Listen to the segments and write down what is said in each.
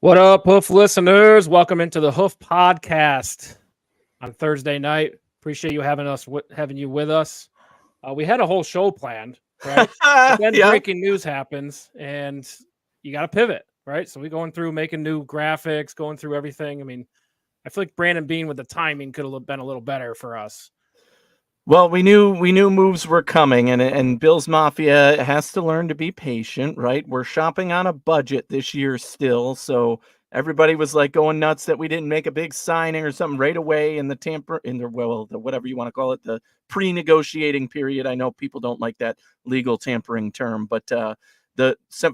What up, Hoof listeners? Welcome into the Hoof Podcast on Thursday night. Appreciate you having you with us. We had a whole show planned, right? But then Yeah. breaking news happens, and you got to pivot, right? So we're going through making new graphics, going through everything. I mean, I feel like Brandon Bean with the timing could have been a little better for us. Well, we knew moves were coming, and Bills Mafia has to learn to be patient, right? We're shopping on a budget this year still, so everybody was like going nuts that we didn't make a big signing or something right away in the whatever you want to call it, the pre-negotiating period. I know people don't like that legal tampering term, but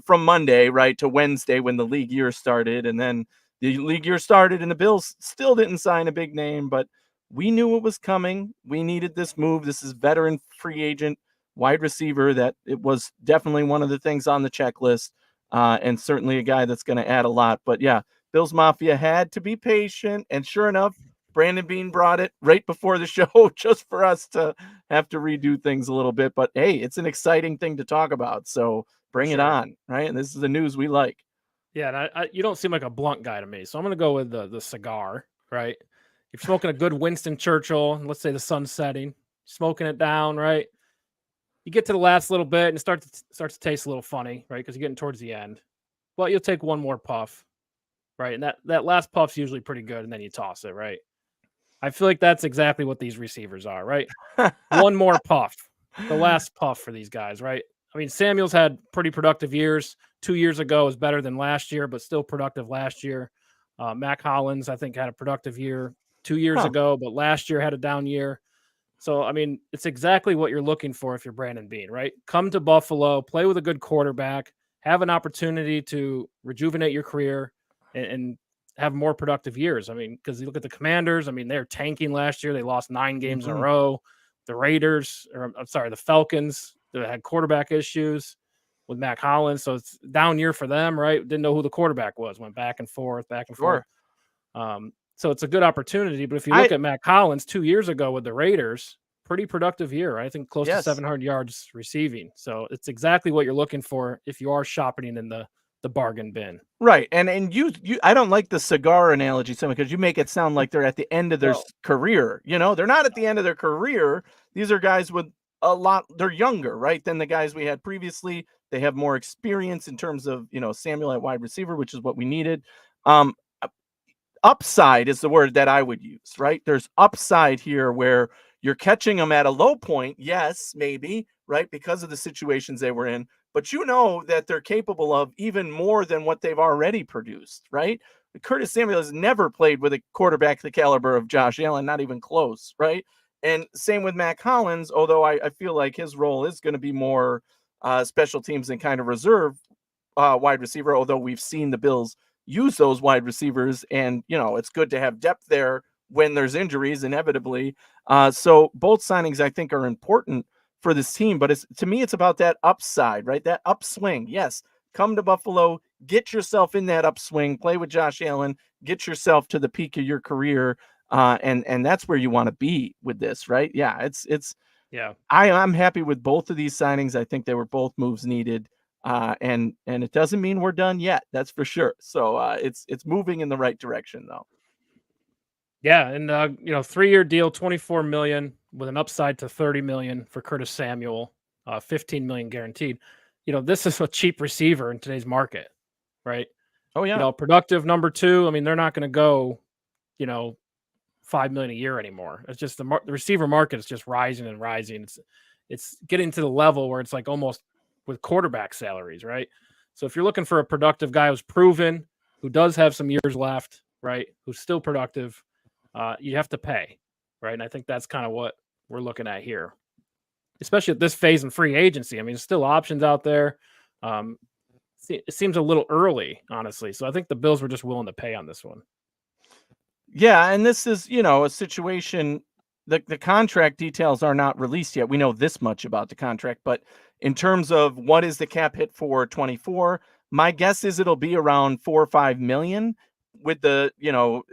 from Monday right to Wednesday when the league year started, and then the league year started and the Bills still didn't sign a big name, but we knew it was coming. We needed this move. This is veteran free agent wide receiver that it was definitely one of the things on the checklist, and certainly a guy that's going to add a lot. But yeah, Bills Mafia had to be patient, and sure enough, Brandon Bean brought it right before the show just for us to have to redo things a little bit. But hey, it's an exciting thing to talk about, so bring it on, right? And this is the news we like. Yeah, and you don't seem like a blunt guy to me, so I'm going to go with the cigar, right? You're smoking a good Winston Churchill, let's say the sun's setting, smoking it down, right? You get to the last little bit and it starts to taste a little funny, right? Because you're getting towards the end. But you'll take one more puff, right? And that last puff's usually pretty good, and then you toss it, right? I feel like that's exactly what these receivers are, right? One more puff, the last puff for these guys, right? I mean, Samuel's had pretty productive years. 2 years ago was better than last year, but still productive last year. Mac Hollins, I think, had a productive year 2 years ago, but last year had a down year. So, I mean, it's exactly what you're looking for if you're Brandon Bean, right? Come to Buffalo, play with a good quarterback, have an opportunity to rejuvenate your career and have more productive years. I mean, because you look at the Commanders, I mean, they're tanking last year. They lost 9 games in a row. The Falcons, they had quarterback issues with Mac Hollins. So it's down year for them, right? Didn't know who the quarterback was, went back and forth. So it's a good opportunity. But if you look at Mac Hollins 2 years ago with the Raiders, pretty productive year, right? I think close to 700 yards receiving. So it's exactly what you're looking for if you are shopping in the bargain bin. Right. And you I don't like the cigar analogy so much because you make it sound like they're at the end of their career. You know, they're not at the end of their career. These are guys with they're younger, right, than the guys we had previously. They have more experience in terms of, Samuel at wide receiver, which is what we needed. Upside is the word that I would use, right? There's upside here where you're catching them at a low point. Yes, maybe, right? Because of the situations they were in, but you know that they're capable of even more than what they've already produced, right? Curtis Samuel has never played with a quarterback the caliber of Josh Allen, not even close, right? And same with Mac Hollins, although I feel like his role is going to be more special teams and kind of reserve wide receiver, although we've seen the Bills use those wide receivers, and it's good to have depth there when there's injuries inevitably. So both signings I think are important for this team, but to me it's about that upside, right? That upswing. Yes, come to Buffalo, get yourself in that upswing, play with Josh Allen, get yourself to the peak of your career, and that's where you want to be with this, right? Yeah, I'm happy with both of these signings. I think they were both moves needed. And it doesn't mean we're done yet. That's for sure. So it's moving in the right direction, though. Yeah, and 3-year deal, $24 million with an upside to $30 million for Curtis Samuel, $15 million guaranteed. This is a cheap receiver in today's market, right? Oh yeah. Productive number 2. I mean, they're not going to go, $5 million a year anymore. It's just the receiver market is just rising and rising. It's getting to the level where it's like almost with quarterback salaries, right? So if you're looking for a productive guy who's proven, who does have some years left, right, who's still productive, you have to pay, right? And I think that's kind of what we're looking at here, especially at this phase in free agency. I mean, there's still options out there. It seems a little early, honestly. So I think the Bills were just willing to pay on this one. Yeah, and this is, a situation. The contract details are not released yet. We know this much about the contract, but in terms of what is the cap hit for 24, my guess is it'll be around $4 or $5 million with the,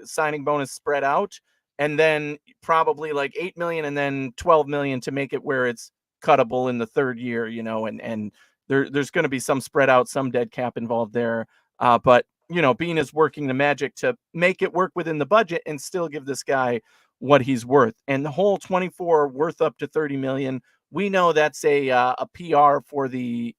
signing bonus spread out, and then probably like $8 million and then $12 million to make it where it's cuttable in the third year, and there's going to be some spread out, some dead cap involved there. But Bean is working the magic to make it work within the budget and still give this guy what he's worth. And the whole 24 worth up to 30 million. We know that's a PR for the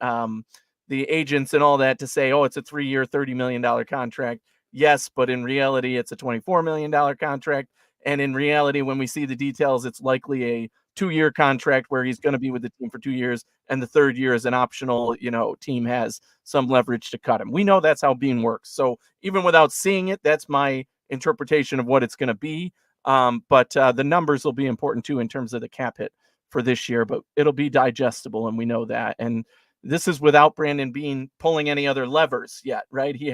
agents and all that to say, oh, it's a 3-year, $30 million contract. Yes, but in reality, it's a $24 million contract. And in reality, when we see the details, it's likely a 2-year contract where he's going to be with the team for 2 years. And the third year is an optional, team has some leverage to cut him. We know that's how Bean works. So even without seeing it, that's my interpretation of what it's going to be. But the numbers will be important too in terms of the cap hit for this year, but it'll be digestible. And we know that. And this is without Brandon Bean pulling any other levers yet, right? He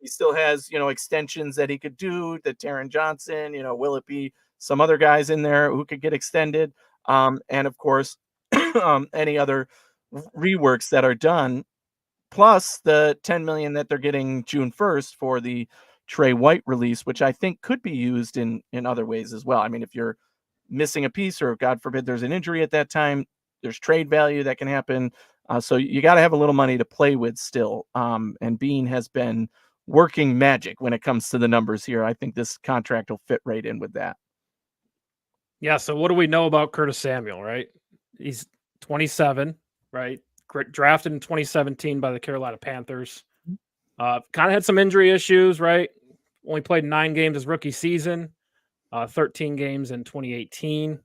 still has, extensions that he could do, the Taron Johnson, will it be some other guys in there who could get extended? And of course, any other reworks that are done, plus the 10 million that they're getting June 1st for the Trey White release, which I think could be used in other ways as well. I mean, if you're missing a piece or God forbid there's an injury at that time, there's trade value that can happen. So you got to have a little money to play with still. And Bean has been working magic when it comes to the numbers here. I think this contract will fit right in with that. Yeah. So what do we know about Curtis Samuel, right? He's 27, right? Drafted in 2017 by the Carolina Panthers. Kind of had some injury issues, right? Only played 9 games his rookie season, 13 games in 2018.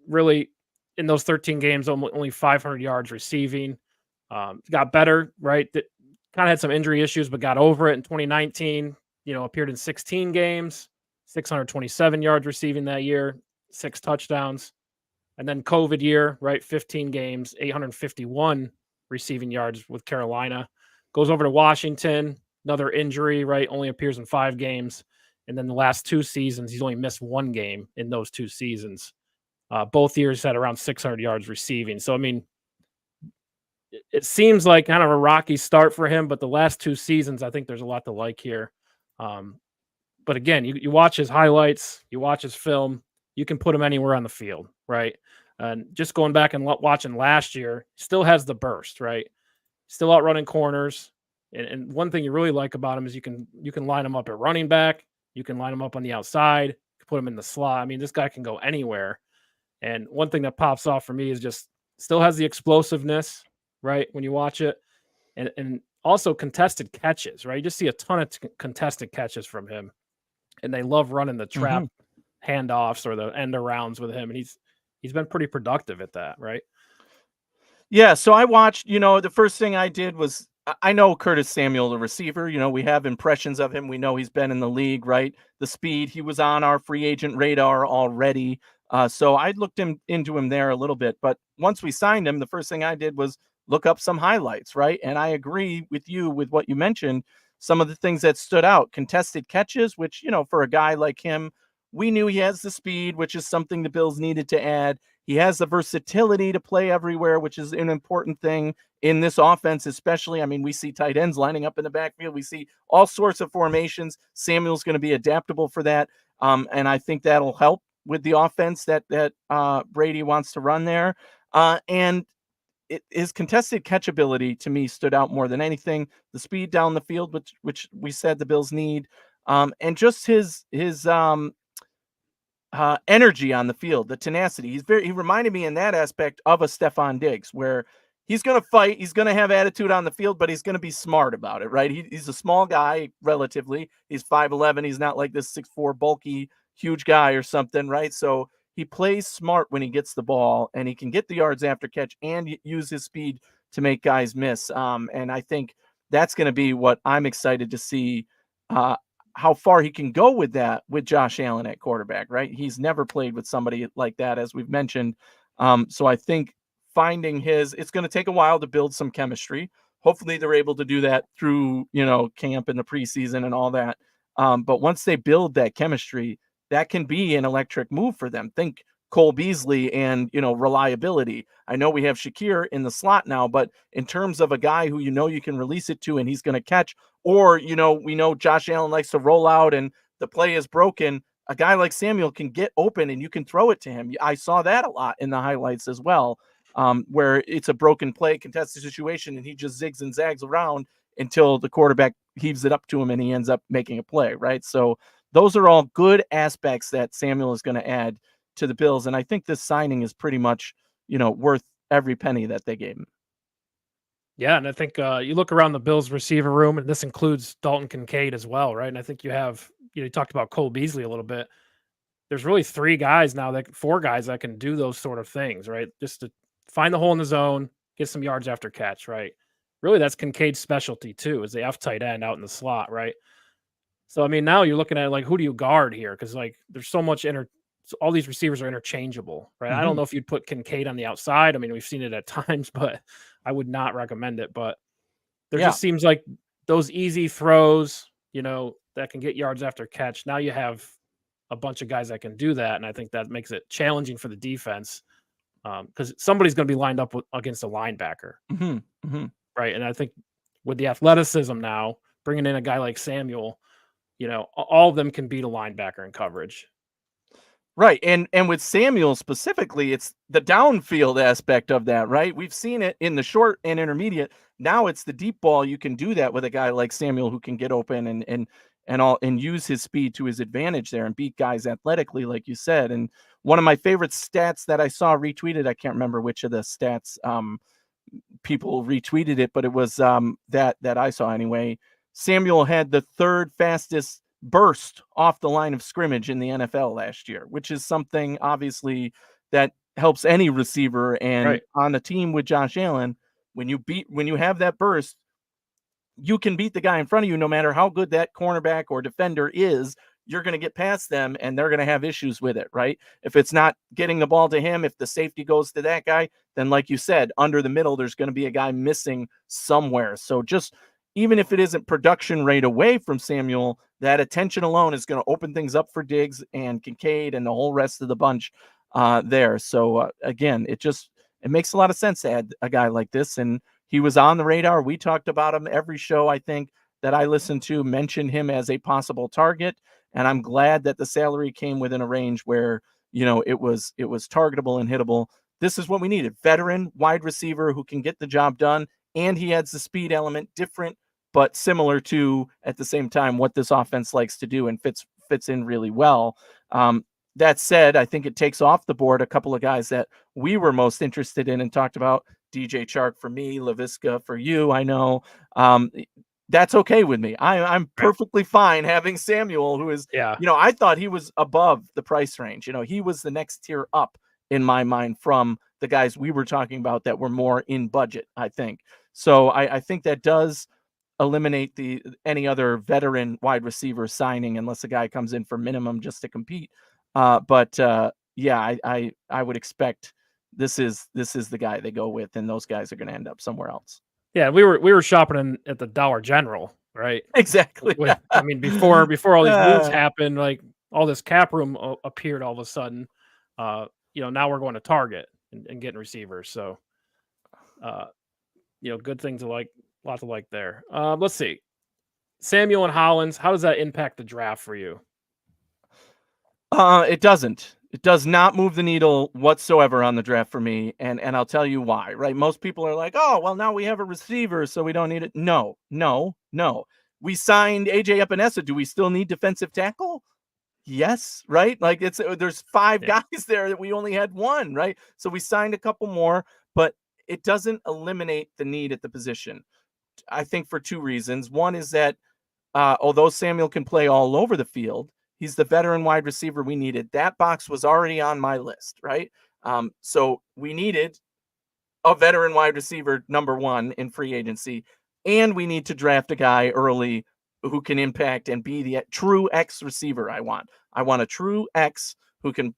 Really, in those 13 games, only 500 yards receiving. Got better, right? Kind of had some injury issues, but got over it in 2019. Appeared in 16 games, 627 yards receiving that year, 6 touchdowns. And then COVID year, right? 15 games, 851 receiving yards with Carolina. Goes over to Washington, another injury, right? Only appears in 5 games. And then the last 2 seasons, he's only missed 1 game in those 2 seasons. Both years had around 600 yards receiving. So, I mean, it seems like kind of a rocky start for him, but the last 2 seasons, I think there's a lot to like here. But again, you watch his highlights, you watch his film, you can put him anywhere on the field, right? And just going back and watching last year, still has the burst, right? Still out running corners. And one thing you really like about him is you can line him up at running back, you can line him up on the outside, put him in the slot. I mean, this guy can go anywhere. And one thing that pops off for me is just still has the explosiveness, right? When you watch it, and also contested catches, right? You just see a ton of contested catches from him, and they love running the trap handoffs or the end arounds with him, and he's been pretty productive at that, right? Yeah. So I watched. The first thing I did was I know Curtis Samuel, the receiver. We have impressions of him. We know he's been in the league, right? The speed. He was on our free agent radar already. So I looked into him there a little bit. But once we signed him, the first thing I did was look up some highlights, right? And I agree with you with what you mentioned. Some of the things that stood out, contested catches, which, for a guy like him, we knew he has the speed, which is something the Bills needed to add. He has the versatility to play everywhere, which is an important thing in this offense, especially. I mean, we see tight ends lining up in the backfield. We see all sorts of formations. Samuel's going to be adaptable for that. And I think that'll help with the offense that Brady wants to run there. And his contested catchability to me stood out more than anything. The speed down the field, which we said the Bills need, and just his energy on the field, the tenacity. He reminded me in that aspect of a Stephon Diggs, where he's going to fight, he's going to have attitude on the field, but he's going to be smart about it, right? He's a small guy, relatively. He's 5'11". He's not like this 6'4", bulky, huge guy or something, right? So he plays smart when he gets the ball, and he can get the yards after catch and use his speed to make guys miss. And I think that's going to be what I'm excited to see, how far he can go with that with Josh Allen at quarterback, right? He's never played with somebody like that, as we've mentioned. So I think finding it's going to take a while to build some chemistry. Hopefully they're able to do that through, camp in the preseason and all that. But once they build that chemistry, that can be an electric move for them. Think Cole Beasley and, reliability. I know we have Shakir in the slot now, but in terms of a guy who, you can release it to and he's going to catch, or, we know Josh Allen likes to roll out and the play is broken. A guy like Samuel can get open and you can throw it to him. I saw that a lot in the highlights as well, where it's a broken play, contested situation, and he just zigs and zags around until the quarterback heaves it up to him and he ends up making a play, right? So those are all good aspects that Samuel is going to add to the Bills. And I think this signing is pretty much, worth every penny that they gave him. Yeah, and I think you look around the Bills receiver room, and this includes Dalton Kincaid as well, right? And I think you have, you talked about Cole Beasley a little bit. There's really 4 guys that can do those sort of things, right? Just to find the hole in the zone, get some yards after catch, right? Really, that's Kincaid's specialty too, is the F tight end out in the slot, right? So I mean, now you're looking at like, who do you guard here? Because like, there's so much all these receivers are interchangeable, right? I don't know if you'd put Kincaid on the outside. I mean, we've seen it at times, but I would not recommend it. But there just seems like those easy throws, that can get yards after catch. Now you have a bunch of guys that can do that, and I think that makes it challenging for the defense because somebody's going to be lined up against a linebacker, right? And I think with the athleticism now, bringing in a guy like Samuel, all of them can beat a linebacker in coverage. Right. And with Samuel specifically, it's the downfield aspect of that, right? We've seen it in the short and intermediate. Now it's the deep ball. You can do that with a guy like Samuel who can get open and use his speed to his advantage there and beat guys athletically, like you said. And one of my favorite stats that I saw retweeted, I can't remember which of the stats people retweeted it, but it was that I saw anyway. Samuel had the 3rd fastest burst off the line of scrimmage in the NFL last year, which is something obviously that helps any receiver. And on a team with Josh Allen, when you have that burst, you can beat the guy in front of you no matter how good that cornerback or defender is. You're going to get past them and they're going to have issues with it, right? If it's not getting the ball to him, if the safety goes to that guy, then like you said, under the middle, there's going to be a guy missing somewhere. So just even if it isn't production rate away from Samuel, that attention alone is going to open things up for Diggs and Kincaid and the whole rest of the bunch there. So again, it makes a lot of sense to add a guy like this. And he was on the radar. We talked about him every show, I think, that I listened to mentioned him as a possible target. And I'm glad that the salary came within a range where, it was targetable and hittable. This is what we needed. Veteran wide receiver who can get the job done. And he adds the speed element, different, but similar to, at the same time, what this offense likes to do and fits in really well. That said, I think it takes off the board a couple of guys that we were most interested in and talked about. DJ Chark for me, LaVisca for you, I know. That's okay with me. I'm perfectly fine having Samuel, who is, I thought he was above the price range. He was the next tier up in my mind from the guys we were talking about that were more in budget, I think. So I think that does eliminate any other veteran wide receiver signing unless a guy comes in for minimum just to compete. But I would expect this is the guy they go with, and those guys are going to end up somewhere else. Yeah, we were shopping at the Dollar General, right? Exactly. I mean, before all these moves happened, like all this cap room appeared all of a sudden. Now we're going to Target and getting receivers. So, good thing to like, a lot to like there. Let's see. Samuel and Hollins, how does that impact the draft for you? It doesn't. It does not move the needle whatsoever on the draft for me, and I'll tell you why, right? Most people are like, oh, well, now we have a receiver, so we don't need it. No. We signed AJ Epenesa. Do we still need defensive tackle? Yes, right? Like there's 5 guys there that we only had 1, right? So we signed a couple more, but it doesn't eliminate the need at the position. I think for 2 reasons. One is that although Samuel can play all over the field, he's the veteran wide receiver we needed. That box was already on my list, right? So we needed a veteran wide receiver, number 1 in free agency, and we need to draft a guy early who can impact and be the true X receiver I want. I want a true X who can,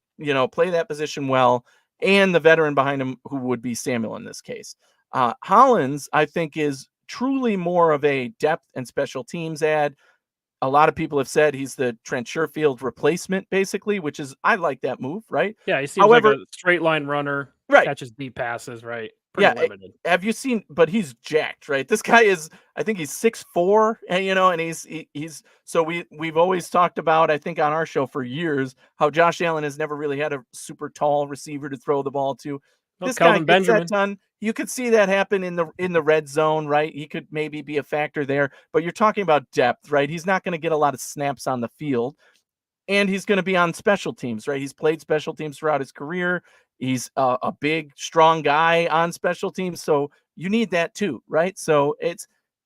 play that position well, and the veteran behind him who would be Samuel in this case. Hollins, I think, is truly more of a depth and special teams ad. A lot of people have said he's the Trent Sherfield replacement, basically, which is, I like that move, right? Yeah, he seems like a straight line runner, right? Catches deep passes, right? Pretty limited. Have you seen? But he's jacked, right? This guy is, I think he's 6'4", and and he's. So we've always talked about, I think on our show for years, how Josh Allen has never really had a super tall receiver to throw the ball to. Well, This guy Kelvin gets that Benjamin. done. You could see that happen in the red zone, right? He could maybe be a factor there, but you're talking about depth, right? He's not going to get a lot of snaps on the field, and he's going to be on special teams, right? He's played special teams throughout his career. He's a big, strong guy on special teams, so you need that too, right? So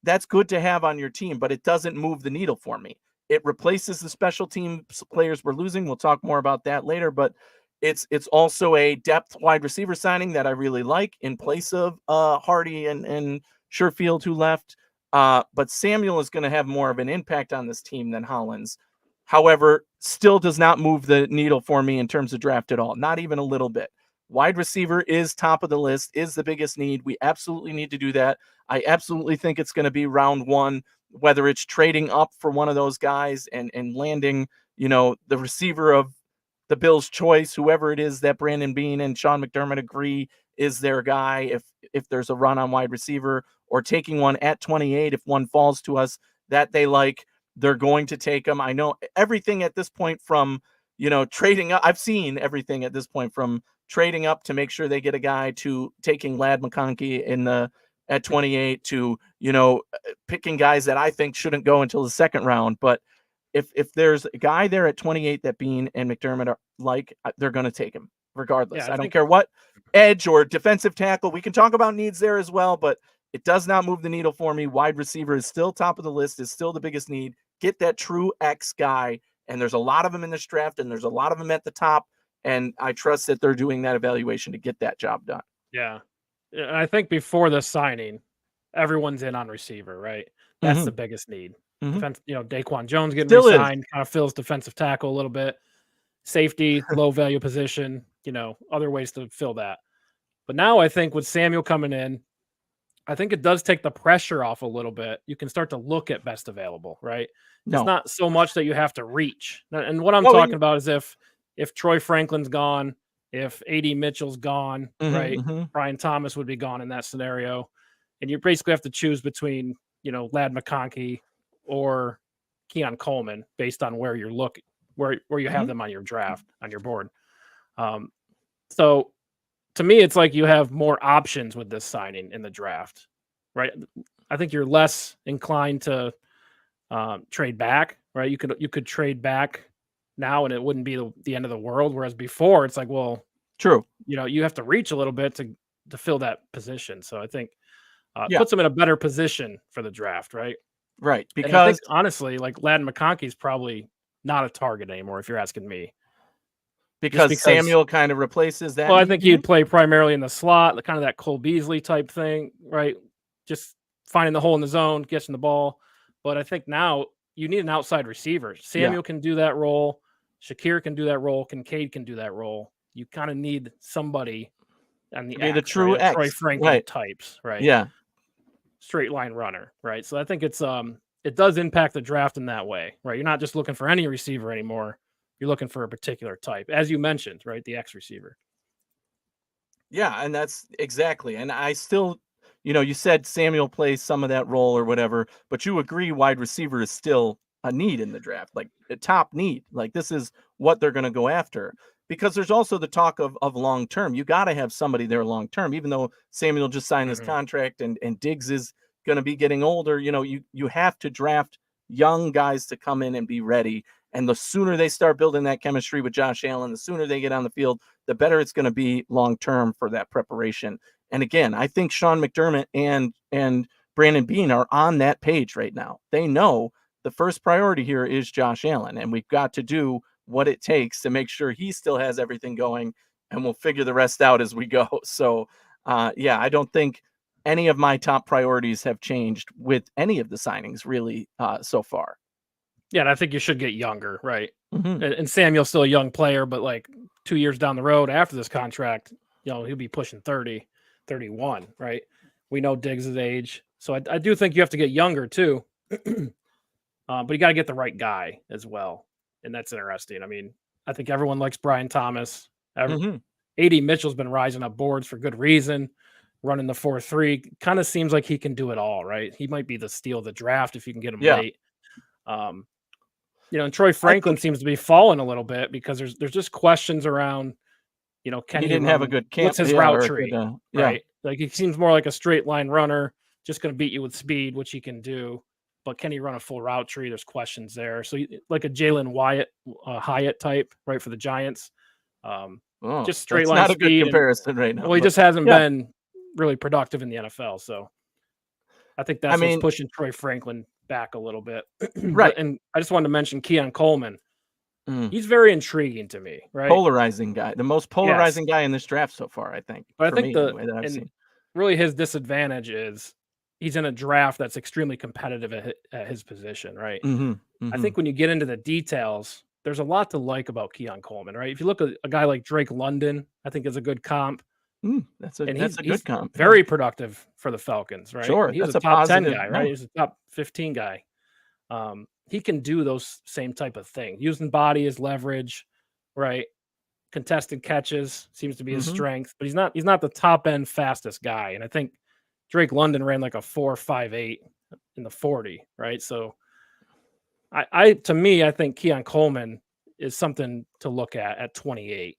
that's good to have on your team, but it doesn't move the needle for me. It replaces the special team players we're losing. We'll talk more about that later, but it's also a depth wide receiver signing that I really like in place of Hardy and Sherfield, who left. But Samuel is going to have more of an impact on this team than Hollins. However, still does not move the needle for me in terms of draft at all, not even a little bit. Wide receiver is top of the list, is the biggest need. We absolutely need to do that. I absolutely think it's going to be round one, whether it's trading up for one of those guys and landing, the receiver of the Bills' choice, whoever it is that Brandon Beane and Sean McDermott agree is their guy if there's a run on wide receiver, or taking one at 28 if one falls to us that they like. They're going to take them. I know everything at this point from, trading up. I've seen everything at this point from trading up to make sure they get a guy to taking Ladd McConkey at 28 to, picking guys that I think shouldn't go until the second round. But if there's a guy there at 28 that Beane and McDermott are like, they're going to take him regardless. Yeah, I don't care what edge or defensive tackle. We can talk about needs there as well, but it does not move the needle for me. Wide receiver is still top of the list, is still the biggest need. Get that true X guy. And there's a lot of them in this draft, and there's a lot of them at the top. And I trust that they're doing that evaluation to get that job done. Yeah. And I think before the signing, everyone's in on receiver, right? That's the biggest need. Defense, Daquan Jones getting re-signed, kind of fills defensive tackle a little bit. Safety, low value position, other ways to fill that. But now I think with Samuel coming in, I think it does take the pressure off a little bit. You can start to look at best available, right? It's not so much that you have to reach. And what I'm talking about is if Troy Franklin's gone, if A.D. Mitchell's gone, right? Brian Thomas would be gone in that scenario. And you basically have to choose between, Ladd McConkey or Keon Coleman based on where you're looking, where you have them on your draft, on your board. So to me, it's like you have more options with this signing in the draft, right? I think you're less inclined to trade back, right? You could trade back now and it wouldn't be the end of the world. Whereas before it's like, well, true. You have to reach a little bit to fill that position. So I think puts them in a better position for the draft, right? Right. Because I think, honestly, like Ladd McConkey is probably not a target anymore, if you're asking me. Because Samuel kind of replaces that. Well, I think he'd play primarily in the slot, kind of that Cole Beasley type thing, right? Just finding the hole in the zone, getting the ball. But I think now you need an outside receiver. Samuel can do that role. Shakir can do that role. Kincaid can do that role. You kind of need somebody on the true right? X, Troy Franklin types, right? Yeah. Straight line runner, right? So I think it does impact the draft in that way, right? You're not just looking for any receiver anymore. You're looking for a particular type, as you mentioned, right? The X receiver. Yeah, and that's exactly. And I still, you said Samuel plays some of that role or whatever, but you agree wide receiver is still a need in the draft, like a top need. Like this is what they're going to go after. Because there's also the talk of long term. You got to have somebody there long term, even though Samuel just signed his contract and Diggs is going to be getting older. You have to draft young guys to come in and be ready. And the sooner they start building that chemistry with Josh Allen, the sooner they get on the field, the better it's going to be long term for that preparation. And again, I think Sean McDermott and Brandon Beane are on that page right now. They know the first priority here is Josh Allen, and we've got to do what it takes to make sure he still has everything going, and we'll figure the rest out as we go. So, I don't think any of my top priorities have changed with any of the signings really so far. Yeah, and I think you should get younger, right? And Samuel's still a young player, but like 2 years down the road after this contract, he'll be pushing 30, 31, right? We know Diggs' age. So I do think you have to get younger too. But you got to get the right guy as well. And that's interesting. I mean, I think everyone likes Brian Thomas. A.D. Mitchell's been rising up boards for good reason, running the 4-3. Kind of seems like he can do it all, right? He might be the steal of the draft if you can get him late. And Troy Franklin seems to be falling a little bit because there's just questions around can he he didn't have a run? good camp. What's his Yeah, route or a tree? good, Right? Like he seems more like a straight line runner, just going to beat you with speed, which he can do. But can he run a full route tree? There's questions there. So like a Jalen Hyatt type, right, for the Giants. Oh, Just straight that's line not a good speed, and comparison right now. well, he But just hasn't yeah, been really productive in the NFL. So I think I that's what's mean, pushing Troy Franklin back a little bit. right. And I just wanted to mention Keon Coleman. Mm. He's very intriguing to me, right? Polarizing guy, the most Yes, polarizing guy in this draft so far, I think, but I for think me anyway, that I've seen. really his disadvantage is he's in a draft that's extremely competitive at his position, right? Mm-hmm. I Mm-hmm. think when you get into the details, there's a lot to like about Keon Coleman, right? If you look at a guy like Drake London, I think is a good comp, That's and a he's good comp. Yeah. very productive for the Falcons, right? Sure, And he was that's a a top 10 positive. guy, right? Yeah. He was a top 15 guy. He can do those same type of thing, using body as leverage, right? Contested catches seems to be his Mm-hmm. strength, but he's not the top end fastest guy. And I think Drake London ran like a 4.58 in the 40, right? So I to me, I think Keon Coleman is something to look at 28.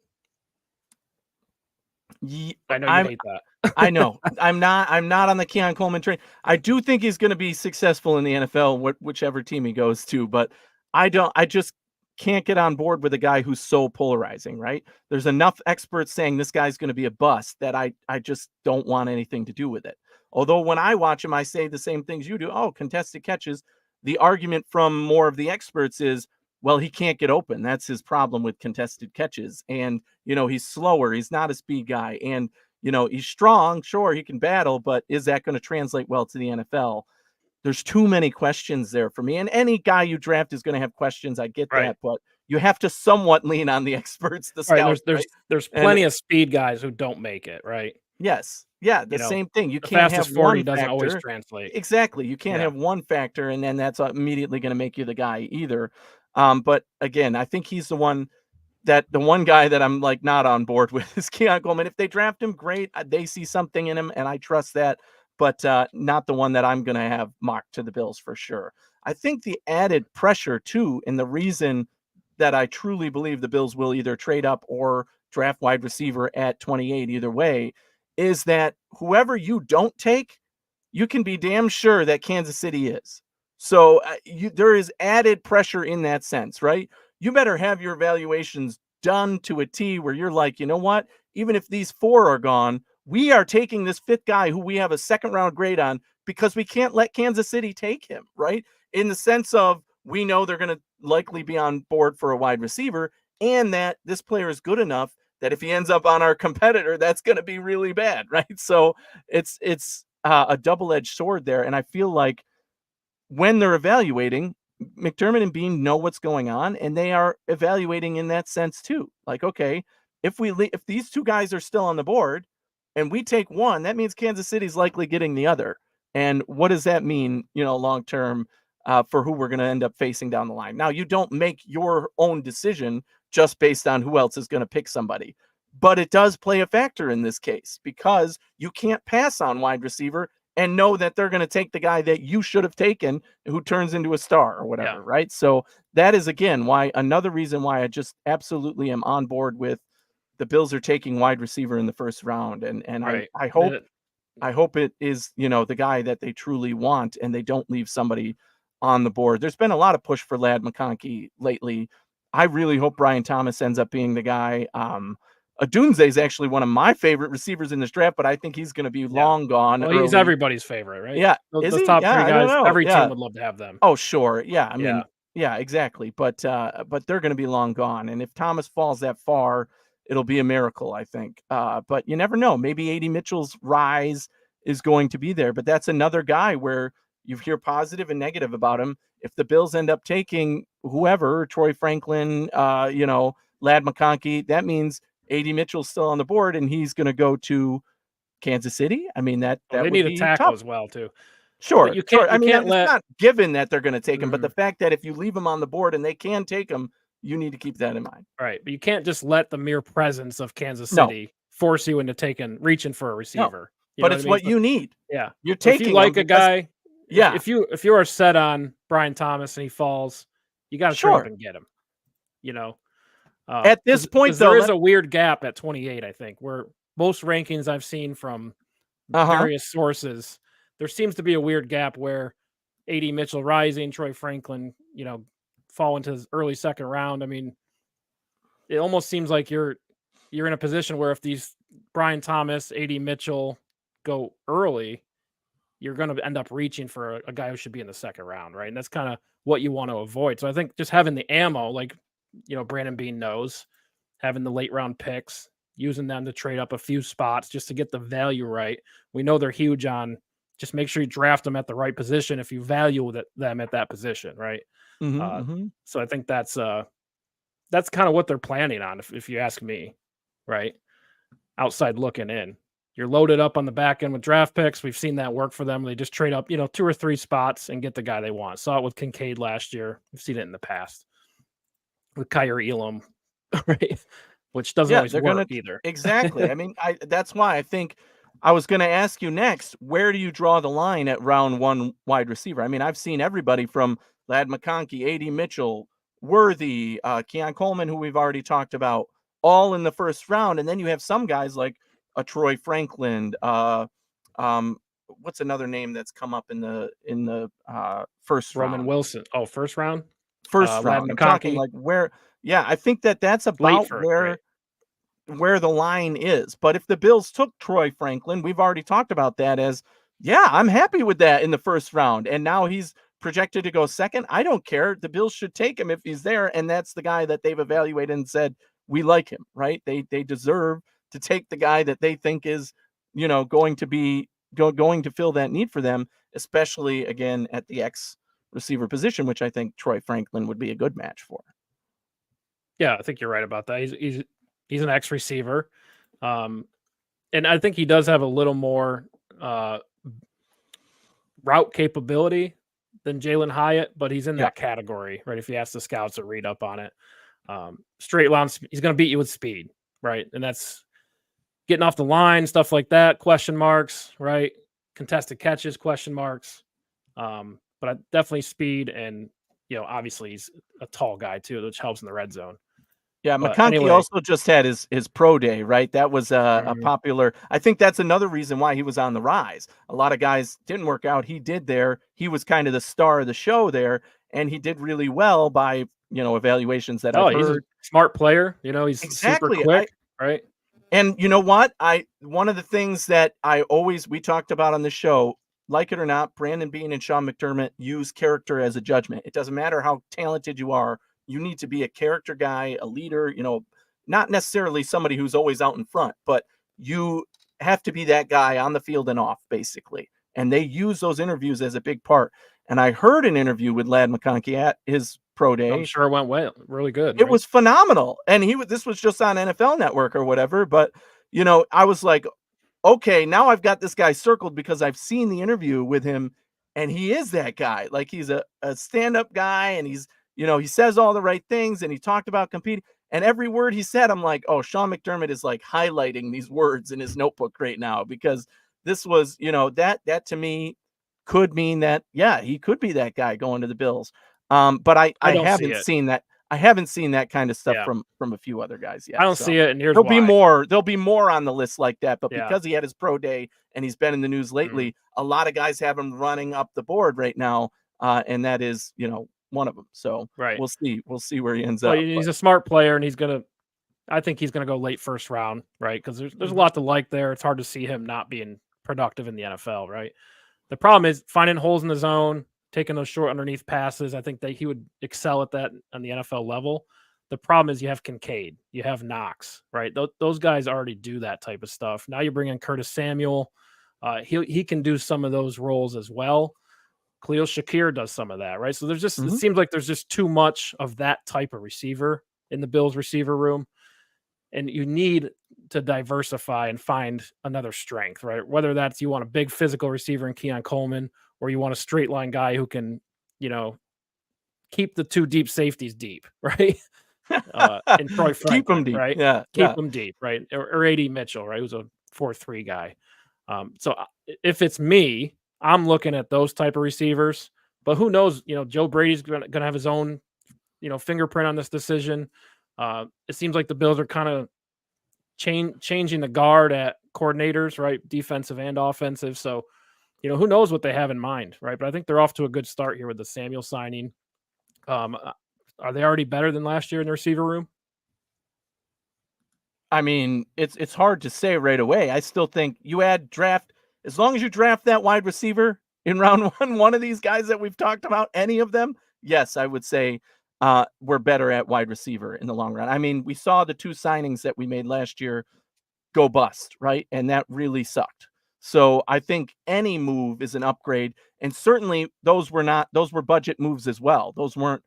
I know you I'm hate that. I know. I'm not on the Keon Coleman train. I do think he's going to be successful in the NFL, whichever team he goes to, but I just can't get on board with a guy who's so polarizing, right? There's enough experts saying this guy's going to be a bust that I just don't want anything to do with it. Although when I watch him, I say the same things you do. Oh, contested catches. The argument from more of the experts is, well, he can't get open. That's his problem with contested catches. And, he's slower. He's not a speed guy. And, he's strong. Sure, he can battle, but is that going to translate well to the NFL? There's too many questions there for me. And any guy you draft is going to have questions. I get Right. that, but you have to somewhat lean on the experts, the Right. scouts, right? There's And plenty of speed guys who don't make it, right? yes, yeah, the same thing. You The can't have fastest 40 one doesn't always factor. translate. Exactly. You can't Yeah. have one factor, and then that's immediately going to make you the guy either. But again, I think he's the one guy that I'm like not on board with is Keon Coleman. If they draft him, great. They see something in him, and I trust that. But not the one that I'm going to have mocked to the Bills for sure. I think the added pressure too, and the reason that I truly believe the Bills will either trade up or draft wide receiver at 28, either way, is that whoever you don't take, you can be damn sure that Kansas City is. So there is added pressure in that sense, right? You better have your evaluations done to a T where you're like, you know what? Even if these four are gone, we are taking this fifth guy who we have a second round grade on because we can't let Kansas City take him, right? In the sense of we know they're going to likely be on board for a wide receiver and that this player is good enough that if he ends up on our competitor, that's going to be really bad, right? So it's a double-edged sword there. And I feel like when they're evaluating, McDermott and Bean know what's going on, and they are evaluating in that sense too. Like, okay, if these two guys are still on the board and we take one, that means Kansas City's likely getting the other. And what does that mean, long term for who we're going to end up facing down the line? Now, you don't make your own decision just based on who else is going to pick somebody. But it does play a factor in this case because you can't pass on wide receiver and know that they're going to take the guy that you should have taken who turns into a star or whatever, Yeah. right? So that is, again, another reason why I just absolutely am on board with the Bills are taking wide receiver in the first round. And Right. I hope it is, the guy that they truly want and they don't leave somebody on the board. There's been a lot of push for Ladd McConkey lately. I really hope Brian Thomas ends up being the guy. Adunze is actually one of my favorite receivers in this draft, but I think he's going to be long gone. Well, early. He's everybody's favorite, right? Yeah. Those Is he? top Yeah, three I don't guys, know. every Yeah. team would love to have them. Oh, sure. Yeah. I mean, Yeah. yeah, exactly. But they're going to be long gone. And if Thomas falls that far, it'll be a miracle, I think. But you never know. Maybe A.D. Mitchell's rise is going to be there. But that's another guy where you hear positive and negative about him. If the Bills end up taking whoever, Troy Franklin, Ladd McConkey, that means A.D. Mitchell's still on the board and he's going to go to Kansas City. I mean, that They would need a be tackle tough. as well, too. Sure, But you sure. can't I mean, it's let not given that they're going to take him, but the Mhm. fact that if you leave him on the board and they can take him, you need to keep that in mind. Right, but you can't just let the mere presence of Kansas No. City force you into reaching for a receiver. You But know it's what I mean? what you need. Yeah. You're But if you taking like him a because guy, yeah, if you are set on Brian Thomas and he falls, you got to trade up sure. and get him. You know, At this point, though, there is a weird gap at 28, I think, where most rankings I've seen from various sources, there seems to be a weird gap where AD Mitchell rising, Troy Franklin, fall into his early second round. I mean, it almost seems like you're in a position where if these Brian Thomas, AD Mitchell go early, you're going to end up reaching for a guy who should be in the second round, right? And that's kind of what you want to avoid. So I think just having the ammo, like, Brandon Bean knows, having the late round picks, using them to trade up a few spots just to get the value right. We know they're huge on just make sure you draft them at the right position if you value them at that position, right? So I think that's kind of what they're planning on, if you ask me, right? Outside looking in. You're loaded up on the back end with draft picks. We've seen that work for them. They just trade up, 2 or 3 spots and get the guy they want. Saw it with Kincaid last year. We've seen it in the past with Kyrie Elam, right? Which doesn't always work either. Exactly. I mean, that's why I think I was going to ask you next, where do you draw the line at round 1 wide receiver? I mean, I've seen everybody from Ladd McConkey, AD Mitchell, Worthy, Keon Coleman, who we've already talked about, all in the first round. And then you have some guys like a Troy Franklin, what's another name that's come up in the first round? Roman Wilson. Oh, first round? First round. I'm talking like where, I think that's about where the line is. But if the Bills took Troy Franklin, we've already talked about that as, I'm happy with that in the first round. And now he's projected to go second. I don't care. The Bills should take him if he's there. And that's the guy that they've evaluated and said, we like him, right? They deserve to take the guy that they think is, going to fill that need for them, especially again at the X receiver position, which I think Troy Franklin would be a good match for. Yeah, I think you're right about that. He's an X receiver. And I think he does have a little more route capability than Jalen Hyatt, but he's in that category, right? If you ask the scouts to read up on it, straight line, he's going to beat you with speed, right? And that's getting off the line, stuff like that, question marks, right? Contested catches, question marks. But definitely speed, and obviously he's a tall guy too, which helps in the red zone. Yeah, McConkey also just had his pro day, right? That was a popular. I think that's another reason why he was on the rise. A lot of guys didn't work out. He did there. He was kind of the star of the show there, and he did really well by evaluations that I've heard. He's a smart player. He's super quick, right? And you know what? One of the things that we talked about on the show, like it or not, Brandon Bean and Sean McDermott use character as a judgment. It doesn't matter how talented you are. You need to be a character guy, a leader, not necessarily somebody who's always out in front, but you have to be that guy on the field and off, basically. And they use those interviews as a big part. And I heard an interview with Ladd McConkey at his pro day. I'm sure it went well, really good. It was phenomenal. And this was just on NFL Network or whatever. But, I was like, okay, now I've got this guy circled because I've seen the interview with him, and he is that guy. Like, he's a stand-up guy, and he's, he says all the right things, and he talked about competing, and every word he said, I'm like, oh, Sean McDermott is like highlighting these words in his notebook right now, because this was, that to me could mean that, he could be that guy going to the Bills. But I haven't seen that. I haven't seen that kind of stuff from a few other guys yet. I don't see it, and here's why. There'll be more on the list like that, but because he had his pro day and he's been in the news lately, a lot of guys have him running up the board right now, and that is, one of them. So we'll see where he ends up. He's a smart player, and I think he's gonna go late first round, right? Because there's a lot to like there. It's hard to see him not being productive in the NFL, right? The problem is finding holes in the zone, taking those short underneath passes. I think that he would excel at that on the NFL level. The problem is you have Kincaid, you have Knox, right? Those guys already do that type of stuff. Now you bring in Curtis Samuel. He can do some of those roles as well. Khalil Shakir does some of that, right? So there's just, it seems like there's just too much of that type of receiver in the Bills receiver room. And you need to diversify and find another strength, right? Whether that's you want a big physical receiver in Keon Coleman, or you want a straight line guy who can, keep the 2 deep safeties deep, right? And Troy Franklin, keep them deep, right? Yeah, keep them deep, right? Or AD Mitchell, right? Who's a 4-3 guy. So if it's me, I'm looking at those type of receivers. But who knows? Joe Brady's going to have his own, fingerprint on this decision. It seems like the Bills are kind of changing the guard at coordinators, right? Defensive and offensive. So, who knows what they have in mind, right? But I think they're off to a good start here with the Samuel signing. Are they already better than last year in the receiver room? I mean, it's hard to say right away. I still think you draft, as long as you draft that wide receiver in round one of these guys that we've talked about, any of them, yes, I would say we're better at wide receiver in the long run. I mean, we saw the 2 signings that we made last year go bust, right? And that really sucked. So I think any move is an upgrade. And certainly those were budget moves as well. Those weren't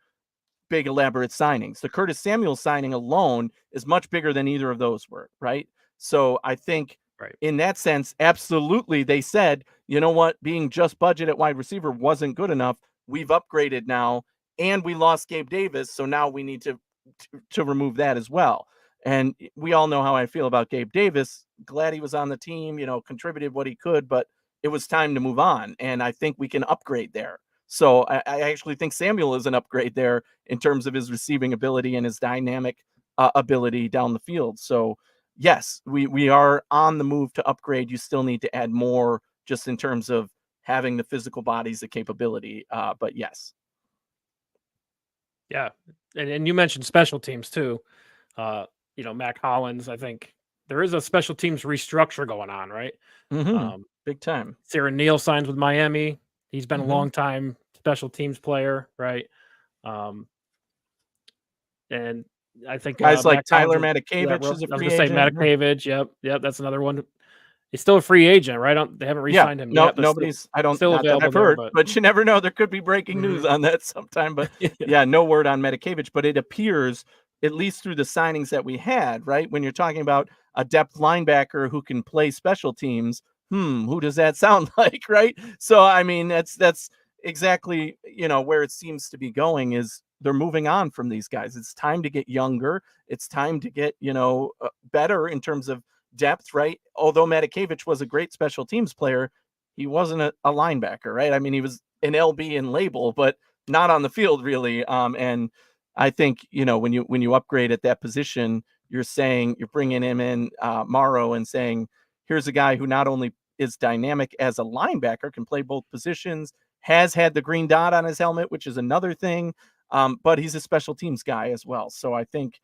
big elaborate signings. The Curtis Samuel signing alone is much bigger than either of those were, right? So I think in that sense, absolutely, they said, you know what, being just budget at wide receiver wasn't good enough. We've upgraded now, and we lost Gabe Davis, so now we need to remove that as well. And we all know how I feel about Gabe Davis. Glad he was on the team, contributed what he could, but it was time to move on. And I think we can upgrade there. So I actually think Samuel is an upgrade there in terms of his receiving ability and his dynamic ability down the field. So yes, we are on the move to upgrade. You still need to add more just in terms of having the physical bodies, the capability. But yes. Yeah. And you mentioned special teams too. Mac Hollins, I think there is a special teams restructure going on, right? Big time. Sarah Neal signs with Miami. He's been a long time special teams player, right? And I think guys like Tyler Matakevich is a free agent. Matakevich, yep, that's another one. He's still a free agent, right? They haven't re-signed him yet. Nobody's. Still, I don't. Still not available that I've heard, but you never know. There could be breaking news on that sometime. But yeah, no word on Matakevich. But it appears, at least through the signings that we had, right? When you're talking about a depth linebacker who can play special teams, who does that sound like, right? So I mean, that's exactly where it seems to be going. Is they're moving on from these guys. It's time to get younger. It's time to get better in terms of depth, right? Although Matakevich was a great special teams player, he wasn't a linebacker, right? I mean, he was an LB in label, but not on the field really. And I think when you upgrade at that position, you're bringing him in, Morrow, and saying, here's a guy who not only is dynamic as a linebacker, can play both positions, has had the green dot on his helmet, which is another thing, but he's a special teams guy as well. So I think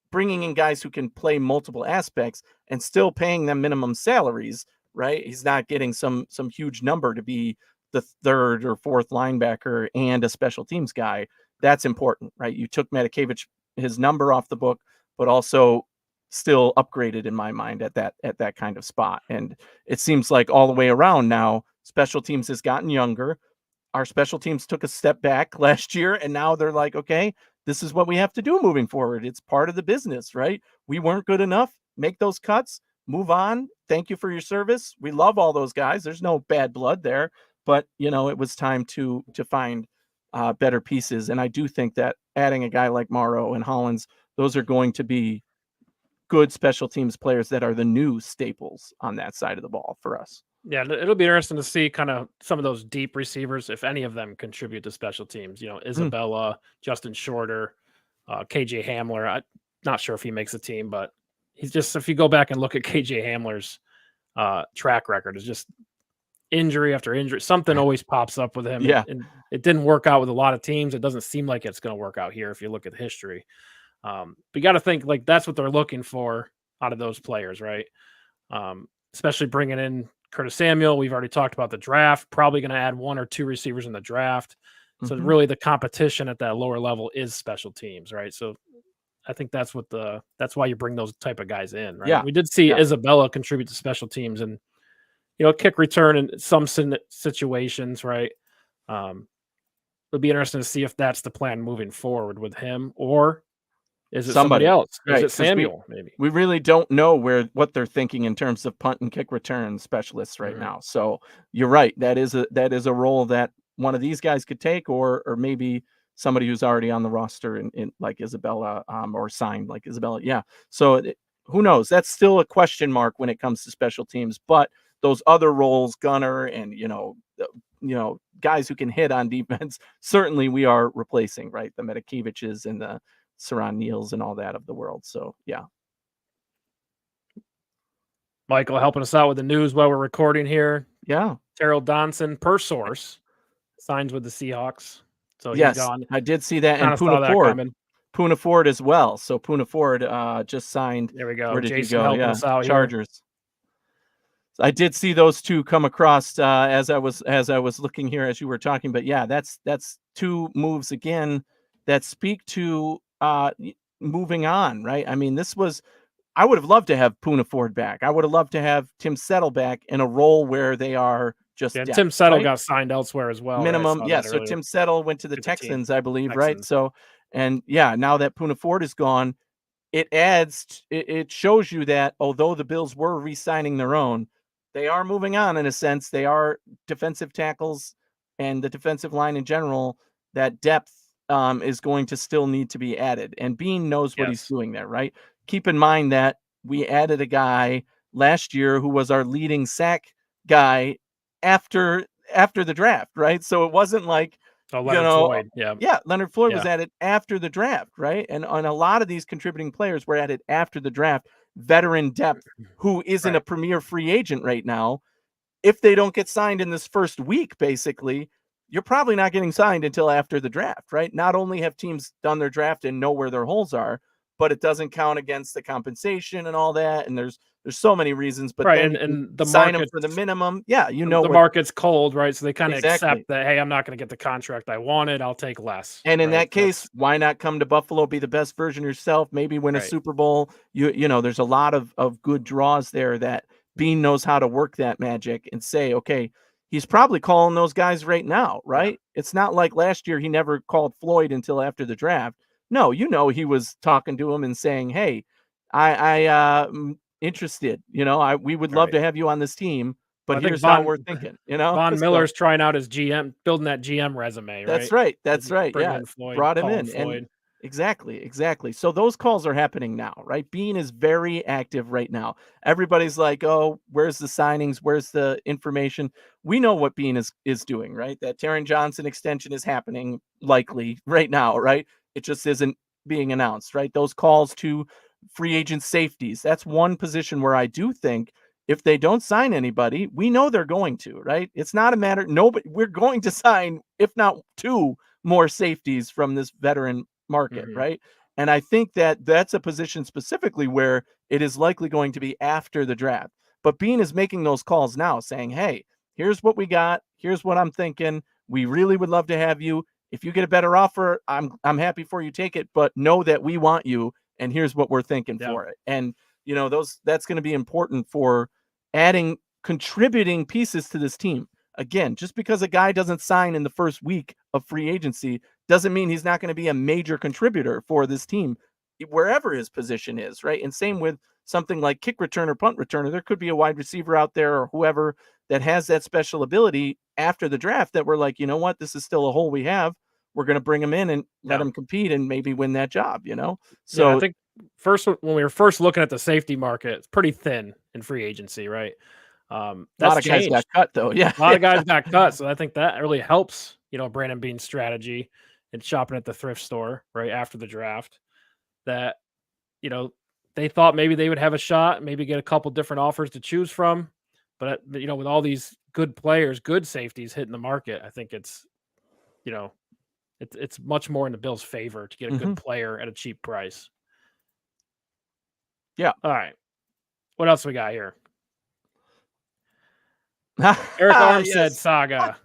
bringing in guys who can play multiple aspects and still paying them minimum salaries, right? He's not getting some huge number to be the 3rd or 4th linebacker and a special teams guy. That's important, right? You took Matakevich, his number off the book, but also still upgraded in my mind at that kind of spot. And it seems like all the way around now, special teams has gotten younger. Our special teams took a step back last year, and now they're like, okay, this is what we have to do moving forward. It's part of the business, right? We weren't good enough. Make those cuts, move on. Thank you for your service. We love all those guys. There's no bad blood there, but it was time to find better pieces. And I do think that adding a guy like Morrow and Hollins, those are going to be good special teams players that are the new staples on that side of the ball for us. Yeah, it'll be interesting to see kind of some of those deep receivers, if any of them contribute to special teams. Isabella, Justin Shorter, KJ Hamler. I'm not sure if he makes a team, but he's just, if you go back and look at KJ Hamler's track record, it's just injury after injury. Something always pops up with him. Yeah. And it didn't work out with a lot of teams. It doesn't seem like it's going to work out here if you look at history. But you got to think like that's what they're looking for out of those players, right? Especially bringing in Curtis Samuel. We've already talked about the draft, probably going to add 1 or 2 receivers in the draft. So really the competition at that lower level is special teams, right? So I think that's why you bring those type of guys in, right? Yeah. We did see Isabella contribute to special teams and, kick return in some situations, right? It'll be interesting to see if that's the plan moving forward with him, or is it somebody else? Right. Is it Samuel? Maybe we really don't know what they're thinking in terms of punt and kick return specialists right now. So you're right. That is a role that one of these guys could take, or maybe somebody who's already on the roster in like Isabella, or signed like Isabella. Yeah. So who knows? That's still a question mark when it comes to special teams. But those other roles, gunner and guys who can hit on defense, certainly we are replacing, right? The Metakiewicz's and the Saran Neals and all that of the world. So, yeah. Michael helping us out with the news while we're recording here. Yeah. Terrell Donson, per source, signs with the Seahawks. So he's Yes, gone. I did see that. Kinda And saw that coming. Puna Ford as well. So Puna Ford just signed. There we go. Where did Jason he go? helping Yeah, us out here. Chargers. I did see those two come across as I was looking here as you were talking. But yeah, that's two moves again that speak to moving on, right? I mean, I would have loved to have Puna Ford back. I would have loved to have Tim Settle back in a role where they are just depth, Tim Settle right? got signed elsewhere as well. Minimum, right? yeah. So Tim Settle went to the Texans, I believe, Texans. right? So, and yeah, now that Puna Ford is gone, it shows you that although the Bills were re-signing their own, they are moving on in a sense. They are defensive tackles and the defensive line in general. That depth is going to still need to be added. And Bean knows what he's doing there, right? Keep in mind that we added a guy last year who was our leading sack guy after the draft, right? So it wasn't like, Leonard Floyd. Yeah, Leonard Floyd was added after the draft, right? And on a lot of these contributing players were added after the draft, veteran depth who isn't a premier free agent right now. If they don't get signed in this first week, basically, you're probably not getting signed until after the draft, right? Not only have teams done their draft and know where their holes are, but it doesn't count against the compensation and all that. And there's so many reasons, but then and the sign them for the minimum. Yeah, the market's cold, right? So they kind of accept that, hey, I'm not going to get the contract I wanted. I'll take less. And in that case, why not come to Buffalo, be the best version of yourself, maybe win a Super Bowl? There's a lot of good draws there that Bean knows how to work that magic and say, okay, he's probably calling those guys right now, right? Yeah. It's not like last year he never called Floyd until after the draft. No, he was talking to him and saying, hey, I'm interested. We would love to have you on this team, but here's how we're thinking. Von Miller's trying out his GM, building that GM resume, right? That's right. Yeah, Floyd, brought him in. And exactly. So those calls are happening now, right? Bean is very active right now. Everybody's like, oh, where's the signings? Where's the information? We know what Bean is doing, right? That Taron Johnson extension is happening likely right now, right? It just isn't being announced, right? Those calls to free agent safeties. That's one position where I do think if they don't sign anybody, we know they're going to, right? It's not a matter. Nobody, we're going to sign, if not two more safeties from this veteran market, right? And I think that that's a position specifically where it is likely going to be after the draft. But Bean is making those calls now saying, hey, here's what we got. Here's what I'm thinking. We really would love to have you. If you get a better offer, I'm happy for you. Take it, but know that we want you, and here's what we're thinking for it. And that's going to be important for contributing pieces to this team. Again, just because a guy doesn't sign in the first week of free agency doesn't mean he's not going to be a major contributor for this team, wherever his position is, right? And same with something like kick returner, punt returner. There could be a wide receiver out there or whoever that has that special ability after the draft that we're like, you know what, this is still a hole we have. We're going to bring him in and let him compete and maybe win that job, So I think when we were first looking at the safety market, it's pretty thin in free agency, right? A lot of guys got cut, though. Yeah, a lot of guys got cut, so I think that really helps. Brandon Bean's strategy and shopping at the thrift store right after the draft. That they thought maybe they would have a shot, maybe get a couple different offers to choose from, but with all these good players, good safeties hitting the market, I think it's it's much more in the Bills' favor to get a good player at a cheap price. Yeah. All right. What else we got here? Eric Armstead saga.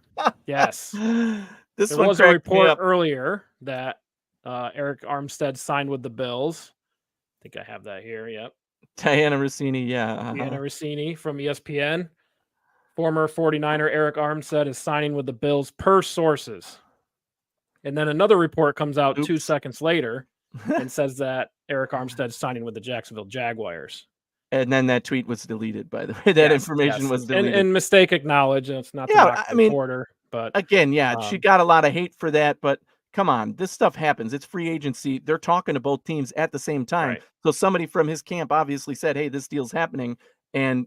Yes. There was a report earlier that Eric Armstead signed with the Bills. I think I have that here. Yep. Diana Rossini. Yeah. Diana Rossini from ESPN. Former 49er Eric Armstead is signing with the Bills per sources. And then another report comes out 2 seconds later and says that Eric Armstead is signing with the Jacksonville Jaguars. And then that tweet was deleted, by the way. That information was deleted. And mistake acknowledged. And it's not the reporter. But again, she got a lot of hate for that. But come on, this stuff happens. It's free agency. They're talking to both teams at the same time. Right. So somebody from his camp obviously said, hey, this deal's happening. And,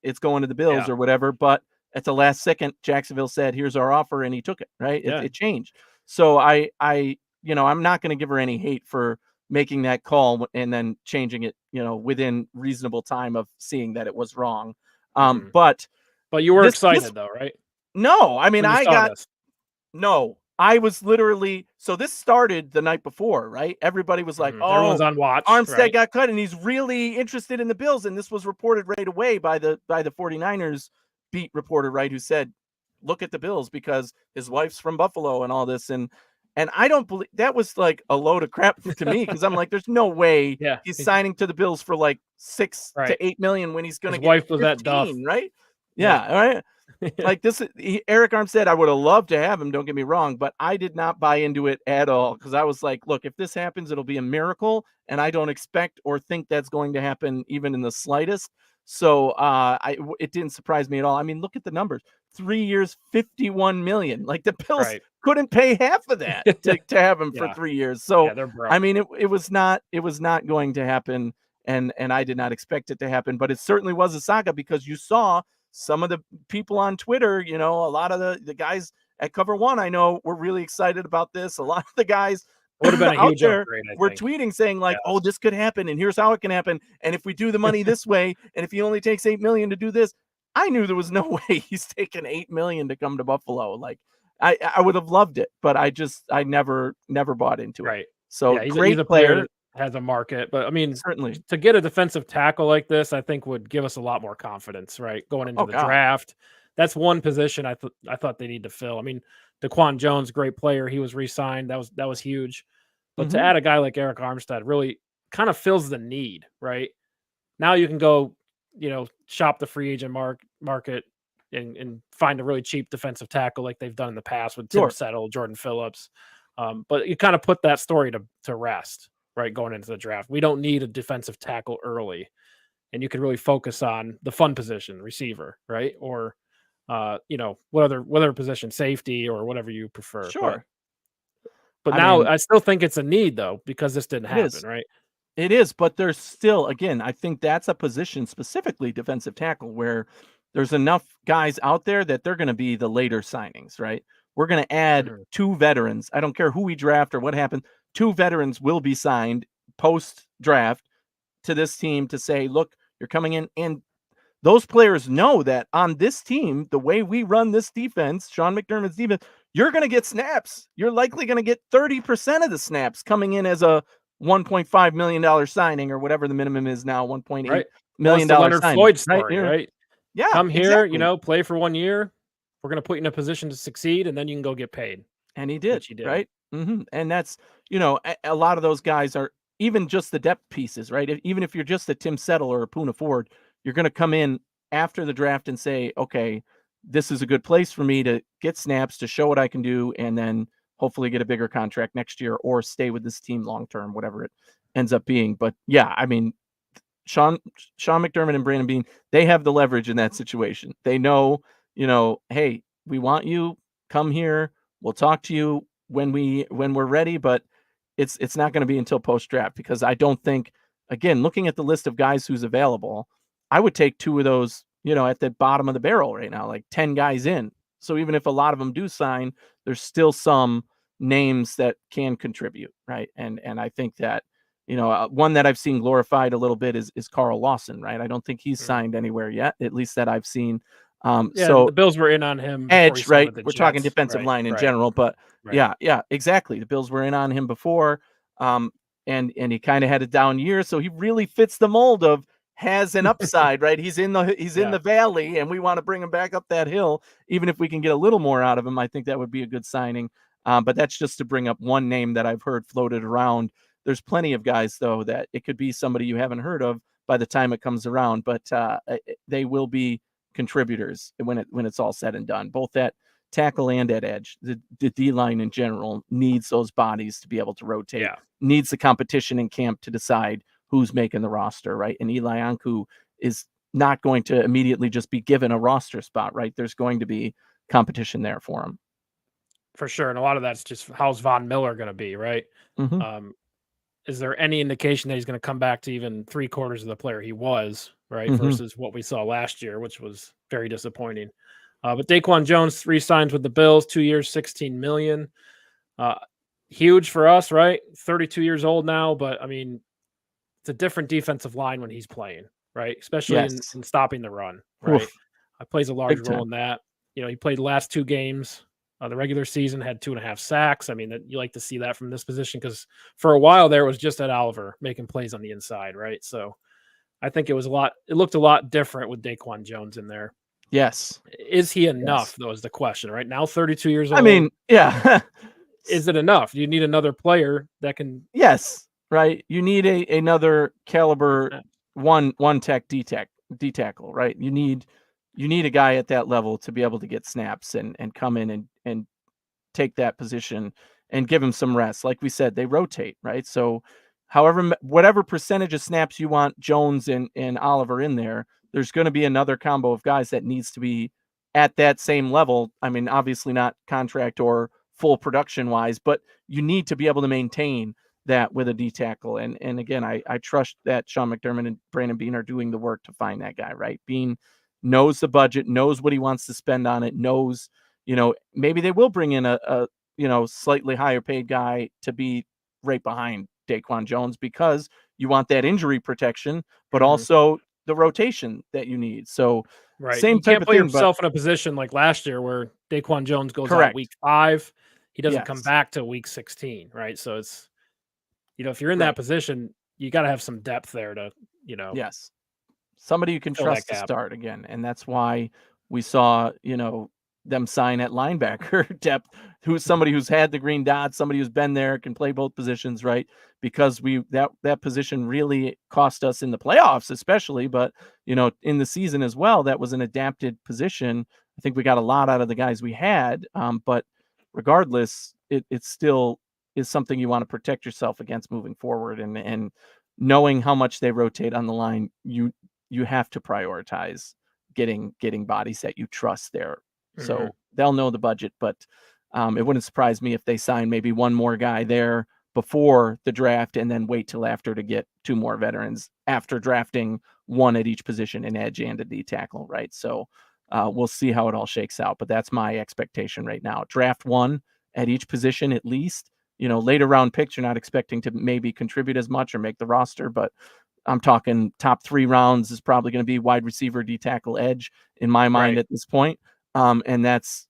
it's going to the Bills or whatever. But at the last second, Jacksonville said, "Here's our offer," and he took it. Right? Yeah. It changed. So I'm not going to give her any hate for making that call and then changing it, within reasonable time of seeing that it was wrong. Mhm. But But you were this excited though, right? no, I mean, When you saw this. no, I was literally, so this started the night before, right? Everybody was like, Mhm. Everyone's "Oh, on watch, Armstead right? got cut and he's really interested in the Bills." And this was reported right away by the 49ers beat reporter, right, who said, "Look at the Bills because his wife's from Buffalo and all this." And I don't believe that was like a load of crap to me, because I'm like, there's no way Yeah. he's signing to the Bills for like 6 Right. to 8 million when he's going His to get wife was at Duff. 15, right? Yep. Yeah, all right. Like this, Eric Armstead, I would have loved to have him. Don't get me wrong, but I did not buy into it at all, because I was like, look, if this happens, it'll be a miracle, and I don't expect or think that's going to happen even in the slightest. So it didn't surprise me at all. I mean, look at the numbers: 3 years, 51 million. Like the Bills Right. couldn't pay half of that to have him for Yeah. 3 years. So Yeah, they're broke. I mean, it was not going to happen, and I did not expect it to happen. But it certainly was a saga, because you saw some of the people on Twitter, a lot of the guys at Cover One, I know, were really excited about this. A lot of the guys Would have been a out huge there upgrade, I were think. tweeting saying like, Yeah. "Oh, this could happen, and here's how it can happen. And if we do the money this way, and if he only takes 8 million to do this," I knew there was no way he's taking 8 million to come to Buffalo. Like I would have loved it, but I never bought into it. Right. So Yeah, he's great a player player, that has a market, but I mean, certainly. to get a defensive tackle like this, I think would give us a lot more confidence, right? Going into Oh the God, draft. That's one position I thought they need to fill. I mean, Daquan Jones, great player. He was re-signed. That was huge. But to hmm add a guy like Eric Armstead really kind of fills the need, right? Now you can go, shop the free agent market and find a really cheap defensive tackle like they've done in the past with Tim sure, Settle, Jordan Phillips. But you kind of put that story to rest, right? Going into the draft, we don't need a defensive tackle early, and you can really focus on the fun position, receiver, right? Or what other position, safety or whatever you prefer. But sure. I now mean, I still think it's a need though, because this didn't it happen, is. right? It is, but there's still, again, I think that's a position, specifically defensive tackle, where there's enough guys out there that they're going to be the later signings, right? We're going to add Mhm. 2 veterans. I don't care who we draft or what happens. 2 veterans will be signed post draft to this team to say, look, you're coming in. And those players know that on this team, the way we run this defense, Sean McDermott's defense, you're going to get snaps. You're likely going to get 30% of the snaps coming in as a $1.5 million signing, or whatever the minimum is now, $1.8 Right. Well, it's million the dollar Leonard signing, Floyd right? story, right? Yeah, Come here, exactly. play for 1 year. We're gonna put you in a position to succeed, and then you can go get paid, And he did, which he did. right? And that's, a lot of those guys are even just the depth pieces, right? Even if you're just a Tim Settle or a Poona Ford, you're going to come in after the draft and say, okay, this is a good place for me to get snaps, to show what I can do, and then hopefully get a bigger contract next year or stay with this team long term, whatever it ends up being. But yeah, I mean, Sean McDermott and Brandon Beane, they have the leverage in that situation. They know, hey, we want you, come here. We'll talk to you when we're ready, but it's not going to be until post draft, because I don't think, again, looking at the list of guys who's available, I would take 2 of those, at the bottom of the barrel right now, like 10 guys in. So even if a lot of them do sign, there's still some names that can contribute, right? And I think that, one that I've seen glorified a little bit is Carl Lawson, right? I don't think he's Mhm. signed anywhere yet, at least that I've seen. Yeah, and So the Bills were in on him before he edge, signed right? with the We're talking Jets. defensive Right, line in right, general, but right. yeah, exactly. The Bills were in on him before, and he kind of had a down year, so he really fits the mold of has an upside, right? He's in Yeah, the valley, and we want to bring him back up that hill. Even if we can get a little more out of him, I think that would be a good signing. But that's just to bring up one name that I've heard floated around. There's plenty of guys, though, that it could be somebody you haven't heard of by the time it comes around, but they will be contributors when it's all said and done, both at tackle and at edge. The D line in general needs those bodies to be able to rotate, yeah, needs the competition in camp to decide who's making the roster, right? And Eli Anku is not going to immediately just be given a roster spot, right? There's going to be competition there for him. for sure. And a lot of that's just how's Von Miller gonna be, right? Mm-hmm. Um, is there any indication that he's gonna come back to even 3/4 of the player he was, right? Mm-hmm. Versus what we saw last year, which was very disappointing. But Daquan Jones re-signs with the Bills, 2 years, $16 million. Huge for us, right? 32 years old now, but I mean, it's a different defensive line when he's playing, right? Especially Yes. in stopping the run, right? Oof. Plays a large Big role time. in that. He played the last 2 games. The regular season had 2.5 sacks. I mean, you like to see that from this position because for a while there was just Ed Oliver making plays on the inside, right? So I think it looked a lot different with Daquan Jones in there. Yes. Is he enough, though, is the question, right? Now 32 years old. I mean, yeah. Is it enough? You need another player that can. Yes, right. You need another caliber one tech D tackle, right? You need a guy at that level to be able to get snaps and come in and take that position and give him some rest. Like we said, they rotate, right? So whatever percentage of snaps you want Jones and Oliver in there's going to be another combo of guys that needs to be at that same level. I mean, obviously not contract or full production wise, but you need to be able to maintain that with a D tackle. And again, I trust that Sean McDermott and Brandon Beane are doing the work to find that guy, right? Beane knows the budget, knows what he wants to spend on it, knows, maybe they will bring in a slightly higher paid guy to be right behind Daquan Jones because you want that injury protection, but also the rotation that you need. So right. Same you type can't of put thing, yourself in a position like last year where Daquan Jones goes out Correct. week 5. He doesn't come Yes. back to week 16, right? So it's, if you're in Right. that position, you got to have some depth there to, Yes. Somebody you can fill that trust to gap. start again. And that's why we saw, them sign at linebacker depth, who's somebody who's had the green dot, somebody who's been there, can play both positions, right? Because that position really cost us in the playoffs, especially, but in the season as well, that was an adapted position. I think we got a lot out of the guys we had. But regardless, it still is something you want to protect yourself against moving forward. And knowing how much they rotate on the line, you have to prioritize getting bodies that you trust there. So they'll know the budget, but it wouldn't surprise me if they sign maybe one more guy there before the draft and then wait till after to get 2 more veterans after drafting one at each position, an edge and a D tackle, right? So we'll see how it all shakes out, but that's my expectation right now. Draft 1 at each position at least. Later round picks, you're not expecting to maybe contribute as much or make the roster, but I'm talking top 3 rounds is probably going to be wide receiver, D tackle, edge in my mind at this point. And that's,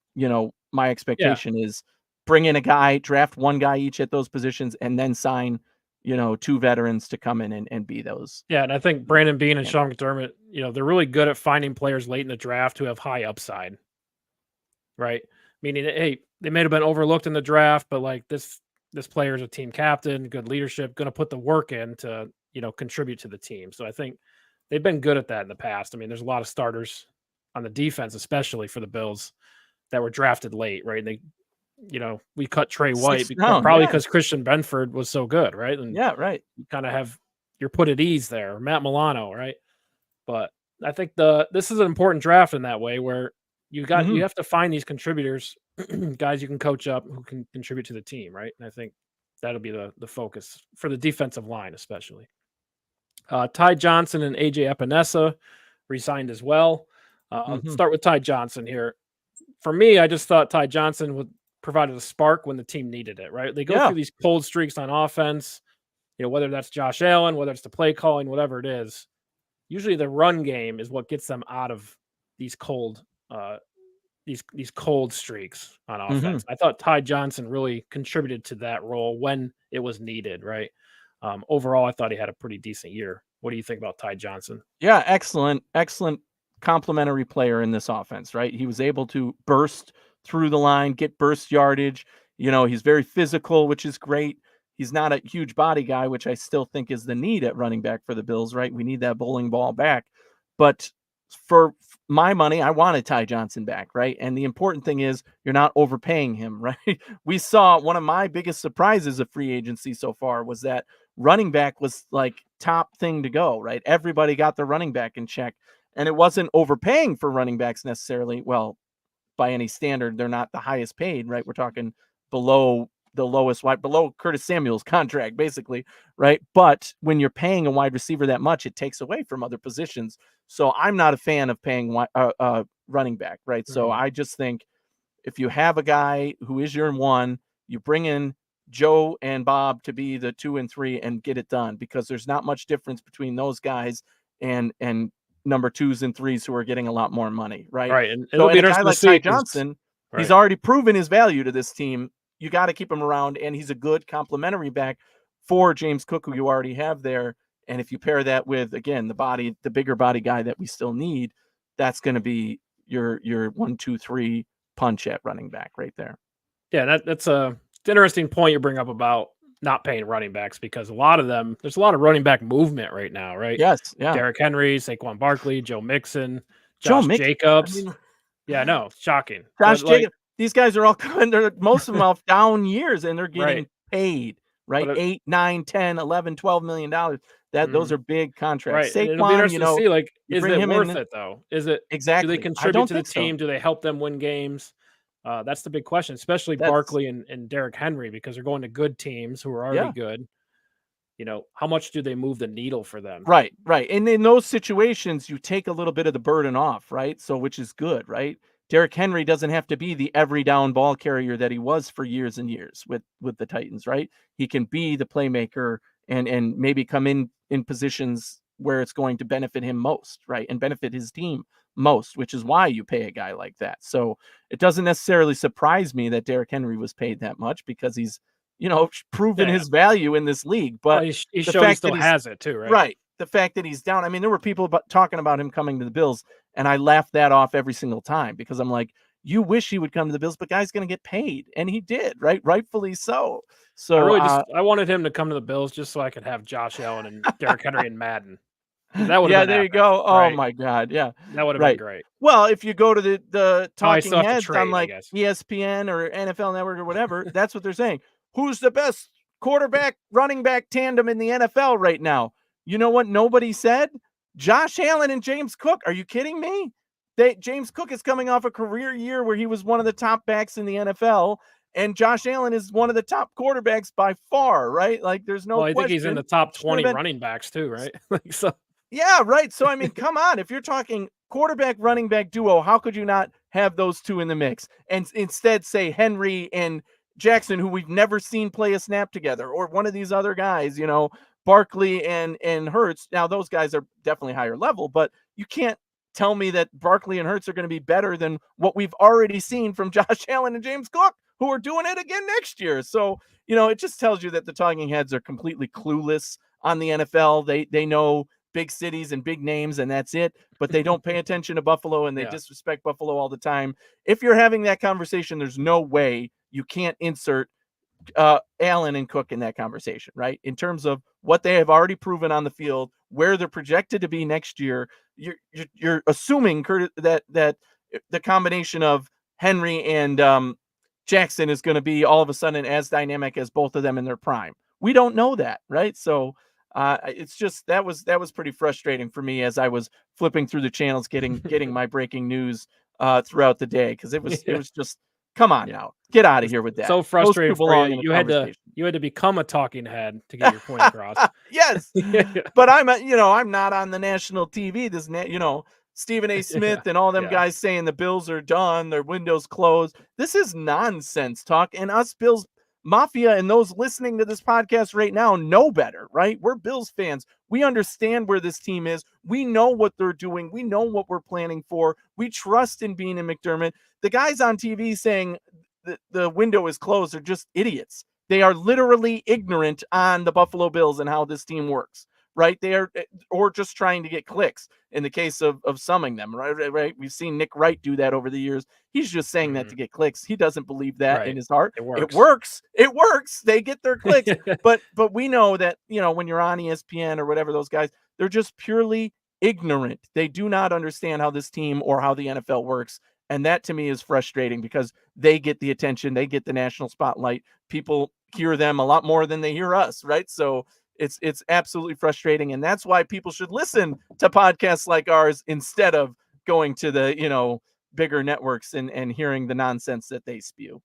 my expectation is bring in a guy, draft 1 guy each at those positions, and then sign, 2 veterans to come in and be those. Yeah, and I think Brandon Beane and Sean McDermott, they're really good at finding players late in the draft who have high upside, right? Meaning, hey, they may have been overlooked in the draft, but like this player is a team captain, good leadership, going to put the work in to, contribute to the team. So I think they've been good at that in the past. I mean, there's a lot of starters on the defense, especially for the Bills, that were drafted late, right? And they, we cut Trey White probably because Christian Benford was so good, right? And right. You kind of you're put at ease there, Matt Milano, right? But I think this is an important draft in that way where you have to find these contributors, guys you can coach up who can contribute to the team, right? And I think that'll be the focus for the defensive line, especially. Ty Johnson and AJ Epinesa re-signed as well. I'll start with Ty Johnson here. For me, I just thought Ty Johnson would provided a spark when the team needed it, right? They go through these cold streaks on offense, whether that's Josh Allen, whether it's the play calling, whatever it is. Usually the run game is what gets them out of these cold these cold streaks on offense. I thought Ty Johnson really contributed to that role when it was needed, right? Overall, I thought he had a pretty decent year. What do you think about Ty Johnson? Yeah, excellent complementary player in this offense, right? He was able to burst through the line, get burst yardage. He's very physical, which is great. He's not a huge body guy, which I still think is the need at running back for the Bills, right? We need that bowling ball back. But for my money, I wanted Ty Johnson back, right? And the important thing is you're not overpaying him, right? We saw one of my biggest surprises of free agency so far was that running back was like top thing to go, right? Everybody got their running back in check. And it wasn't overpaying for running backs necessarily. Well, by any standard, they're not the highest paid, right? We're talking below the lowest below Curtis Samuel's contract, basically, right? But when you're paying a wide receiver that much, it takes away from other positions. So I'm not a fan of paying running back, right? So Mhm. I just think if you have a guy who is your one, you bring in Joe and Bob to be the 2 and 3 and get it done, because there's not much difference between those guys and number 2s and 3s who are getting a lot more money, right? Right, and So, it'll be and a guy interesting to like see Ty 'cause Johnson, he's right. already proven his value to this team. You got to keep him around, and he's a good complementary back for James Cook, who you already have there. And if you pair that with, again, the bigger body guy that we still need, that's going to be your 1, 2, 3 punch at running back right there. Yeah, that's it's an interesting point you bring up about not paying running backs because a lot of them there's a lot of running back movement right now, right? Yes, yeah. Derrick Henry, Saquon Barkley, Joe Mixon, Joe Josh Mixon. I Jacobs. mean, Yeah, I know, it's shocking. Josh But like Jacobs. These guys are all coming. Most of them off down years, and they're right. getting paid, right? But 8, 9, 10, 11, $12 million. Those mhm, are big contracts. right. And it'll be Saquon, interesting to see like you is bring it him worth in. it though? Is it do they Exactly. I contribute don't to the think so. team? Do they help them win games? That's the big question, especially That's Barkley and Derrick Henry because they're going to good teams who are already yeah. good. How much do they move the needle for them? Right, right. And in those situations, you take a little bit of the burden off, right? So, which is good, right? Derrick Henry doesn't have to be the every down ball carrier that he was for years and years with the Titans, right? He can be the playmaker and maybe come in positions where it's going to benefit him most, right? And benefit his team most, which is why you pay a guy like that. So, it doesn't necessarily surprise me that Derrick Henry was paid that much because he's, proven Yeah. his value in this league, Well, but he the showed he fact still that he's has it too, right? right. The fact that he's down. I mean, there were people talking about him coming to the Bills, and I laughed that off every single time because I'm like, you wish he would come to the Bills, but guy's going to get paid, and he did, right? Rightfully so. I So, really just I wanted him to come to the Bills just so I could have Josh Allen and Derrick Henry and Madden. That would have yeah, been there you epic, go. Oh right? my God, yeah, That would have been right. great. Well, if you go to the Oh, I talking still have to heads on trade, I like guess. ESPN or NFL Network or whatever, that's what they're saying. Who's the best quarterback running back tandem in the NFL right now? You know what nobody said? Josh Allen and James Cook. Are you kidding me? James Cook is coming off a career year where he was one of the top backs in the NFL, and Josh Allen is one of the top quarterbacks by far, right? Like, there's no Well, I think he's in the question. top Should have 20 been. running backs too, right? Like so Yeah, right. So, I mean, come on. If you're talking quarterback running back duo, how could you not have those two in the mix and instead say Henry and Jackson, who we've never seen play a snap together, or one of these other guys, Barkley and Hurts. Now, those guys are definitely higher level, but you can't tell me that Barkley and Hurts are going to be better than what we've already seen from Josh Allen and James Cook, who are doing it again next year. So, it just tells you that the talking heads are completely clueless on the NFL. They know big cities and big names, and that's it. But they don't pay attention to Buffalo, and they yeah. disrespect Buffalo all the time. If you're having that conversation, there's no way you can't insert Allen and Cook in that conversation, right? In terms of what they have already proven on the field, where they're projected to be next year, you're assuming that the combination of Henry and Jackson is going to be all of a sudden as dynamic as both of them in their prime. We don't know that, right? So it's just that was pretty frustrating for me as I was flipping through the channels, getting my breaking news throughout the day, because it Yeah. was just, come on Yeah. now, get out of It's here with that. so Those frustrating two for you. belong in the You conversation. had to become a talking head to get your point across. Yes, Yeah. but I'm not on the national TV. Stephen A. Yeah. Smith and all them Yeah. guys saying the Bills are done, their windows closed. This is nonsense talk, and us Bills Mafia and those listening to this podcast right now know better, right? We're Bills fans. We understand where this team is. We know what they're doing. We know what we're planning for. We trust in Bean and McDermott. The guys on TV saying the window is closed are just idiots. They are literally ignorant on the Buffalo Bills and how this team works, right? They are, or just trying to get clicks in the case of summing them, right? We've seen Nick Wright do that over the years. He's just saying that Mhm. to get clicks. He doesn't believe that in Right. his heart. It It works. works. It works. They get their clicks. But we know that, when you're on ESPN or whatever, those guys, they're just purely ignorant. They do not understand how this team or how the NFL works. And that to me is frustrating because they get the attention, they get the national spotlight. People hear them a lot more than they hear us, right? So it's absolutely frustrating, and that's why people should listen to podcasts like ours instead of going to the bigger networks and hearing the nonsense that they spew.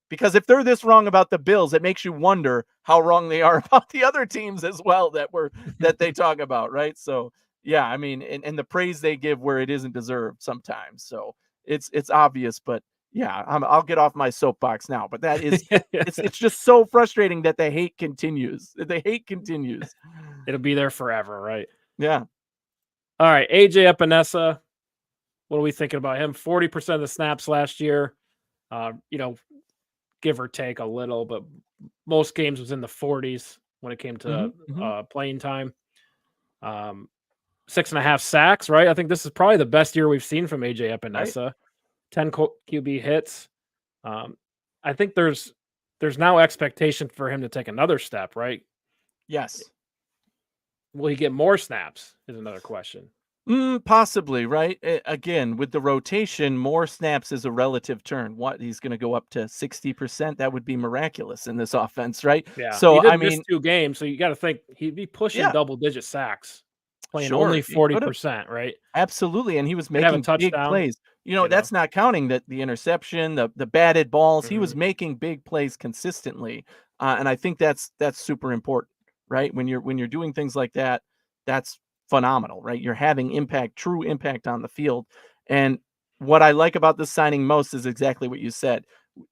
Because if they're this wrong about the Bills, it makes you wonder how wrong they are about the other teams as well that they talk about, right? So yeah, I mean, and the praise they give where it isn't deserved sometimes. So it's obvious, but yeah, I'll get off my soapbox now. But that is, it's just so frustrating that the hate continues. The hate continues. It'll be there forever, right? Yeah. All right, AJ Epinesa. What are we thinking about him? 40% of the snaps last year. Give or take a little, but most games was in the 40s when it came to playing time. 6.5 sacks, right? I think this is probably the best year we've seen from AJ Epinesa. Right. 10 QB hits. I think there's now expectation for him to take another step, right? Yes. Will he get more snaps is another question. Possibly, right? Again, with the rotation, more snaps is a relative term. What, he's going to go up to 60%? That would be miraculous in this offense, right? Yeah. So he did miss 2 games, so you got to think he'd be pushing double-digit sacks, playing only 40%, right? Absolutely, and he was making big plays. That's not counting the interception, the batted balls. He was making big plays consistently, and I think that's super important, right? When you're doing things like that, that's phenomenal, right? You're having true impact on the field. And what I like about this signing most is exactly what you said.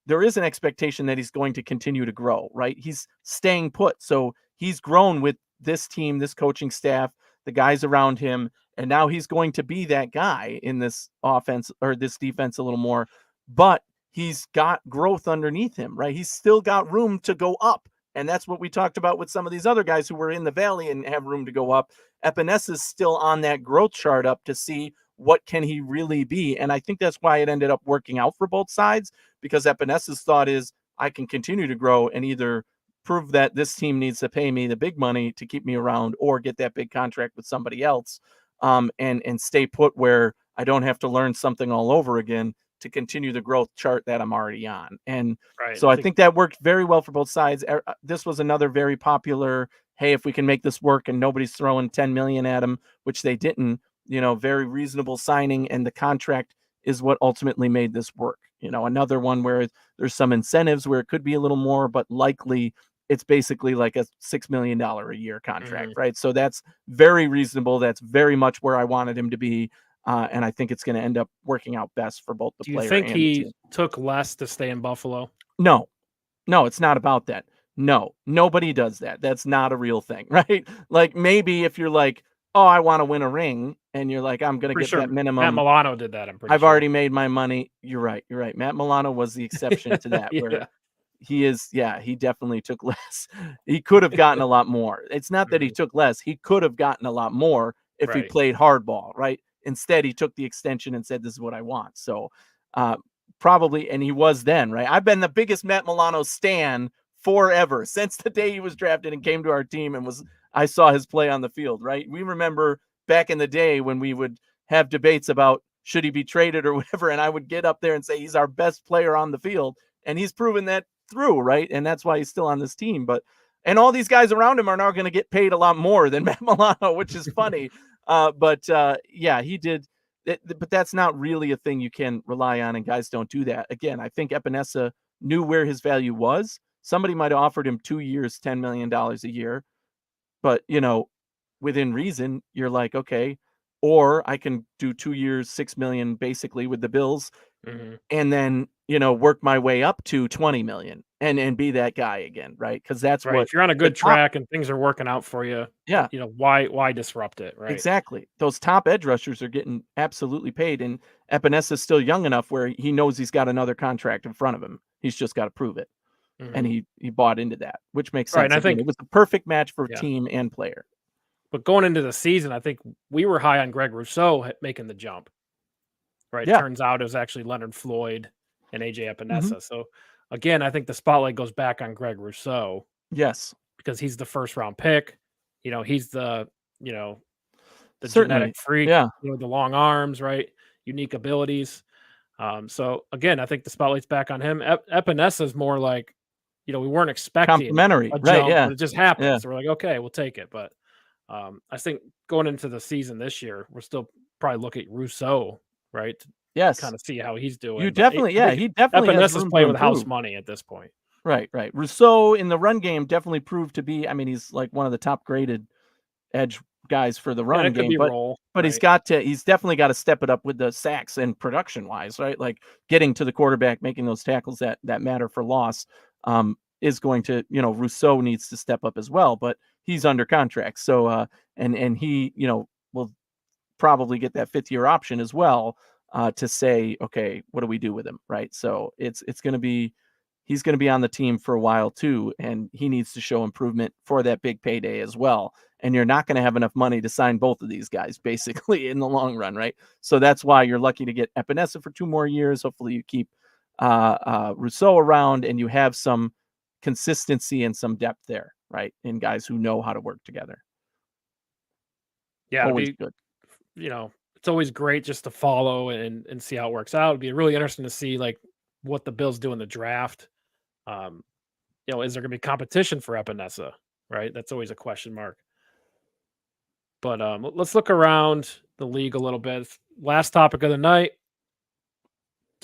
There is an expectation that he's going to continue to grow, right? He's staying put. So he's grown with this team, this coaching staff, the guys around him, and now he's going to be that guy in this offense or this defense a little more, but he's got growth underneath him, right? He's still got room to go up. And that's what we talked about with some of these other guys who were in the valley and have room to go up. Epenesa is still on that growth chart up to see what can he really be. And I think that's why it ended up working out for both sides, because Epenesa's thought is I can continue to grow and either prove that this team needs to pay me the big money to keep me around or get that big contract with somebody else, and stay put where I don't have to learn something all over again to continue the growth chart that I'm already on. And so I think that worked very well for both sides. This was another very popular, hey, if we can make this work and nobody's throwing 10 million at him, which they didn't, very reasonable signing. And the contract is what ultimately made this work. Another one where there's some incentives where it could be a little more, but likely it's basically like a $6 million a year contract, right? So that's very reasonable. That's very much where I wanted him to be. And I think it's going to end up working out best for both the player and the team. Do you think he took less to stay in Buffalo? No, it's not about that. No, nobody does that. That's not a real thing, right? Like maybe if you're like, oh, I want to win a ring, and you're like, I'm going to get that minimum. Matt Milano did that. I've already made my money. You're right. Matt Milano was the exception to that, where he definitely took less. He could have gotten a lot more. It's not that he took less. He could have gotten a lot more if he played hardball, right? Instead, he took the extension and said, this is what I want. So probably, and he was then, right? I've been the biggest Matt Milano stan forever, since the day he was drafted and came to our team and I saw his play on the field, right? We remember back in the day when we would have debates about should he be traded or whatever, and I would get up there and say he's our best player on the field, and he's proven that through, right? And that's why he's still on this team. And all these guys around him are now going to get paid a lot more than Matt Milano, which is funny. He did. But that's not really a thing you can rely on, and guys don't do that. Again, I think Epenesa knew where his value was. Somebody might have offered him 2 years, $10 million a year, but within reason, you're like, okay, or I can do 2 years, $6 million basically with the Bills, and then work my way up to 20 million and be that guy again, right? Because that's what, if you're on a good track and things are working out for you, yeah, why disrupt it, right? Exactly. Those top edge rushers are getting absolutely paid, and Epenesa is still young enough where he knows he's got another contract in front of him. He's just got to prove it, and he bought into that, which makes sense. And I think it was a perfect match for team and player. But going into the season, I think we were high on Greg Rousseau making the jump. Right. Yeah. Turns out it was actually Leonard Floyd and AJ Epinesa. So again, I think the spotlight goes back on Greg Rousseau. Yes. Because he's the first round pick. He's the genetic freak, the long arms, right? Unique abilities. So again, I think the spotlight's back on him. Epinesa is more like, we weren't expecting complimentary, a jump, right? Yeah. But it just happened. Yeah. So we're like, okay, we'll take it. But I think going into the season this year, we're still probably look at Rousseau, right? Yes. Kind of see how he's doing. He definitely Epenesa's playing with house money at this point. Right. Rousseau in the run game definitely proved to be, he's like one of the top graded edge guys for the Yeah, run that could game, be but role, he's right? definitely got to step it up with the sacks and production wise, right? Like getting to the quarterback, making those tackles that matter for loss, is going to, Rousseau needs to step up as well, but he's under contract. So, and he, will probably get that 5th-year option as well, to say, okay, what do we do with him, right? So it's going to be, he's going to be on the team for a while too, and he needs to show improvement for that big payday as well. And you're not going to have enough money to sign both of these guys basically in the long run, right? So that's why you're lucky to get Epenesa for 2 more years. Hopefully you keep Rousseau around and you have some consistency and some depth there, right? In guys who know how to work together. Yeah, it'd Always be, good. it's always great just to follow and see how it works out. It'd be really interesting to see like what the Bills do in the draft. Um, is there going to be competition for Epinesa? Right, that's always a question mark. But let's look around the league a little bit. Last topic of the night: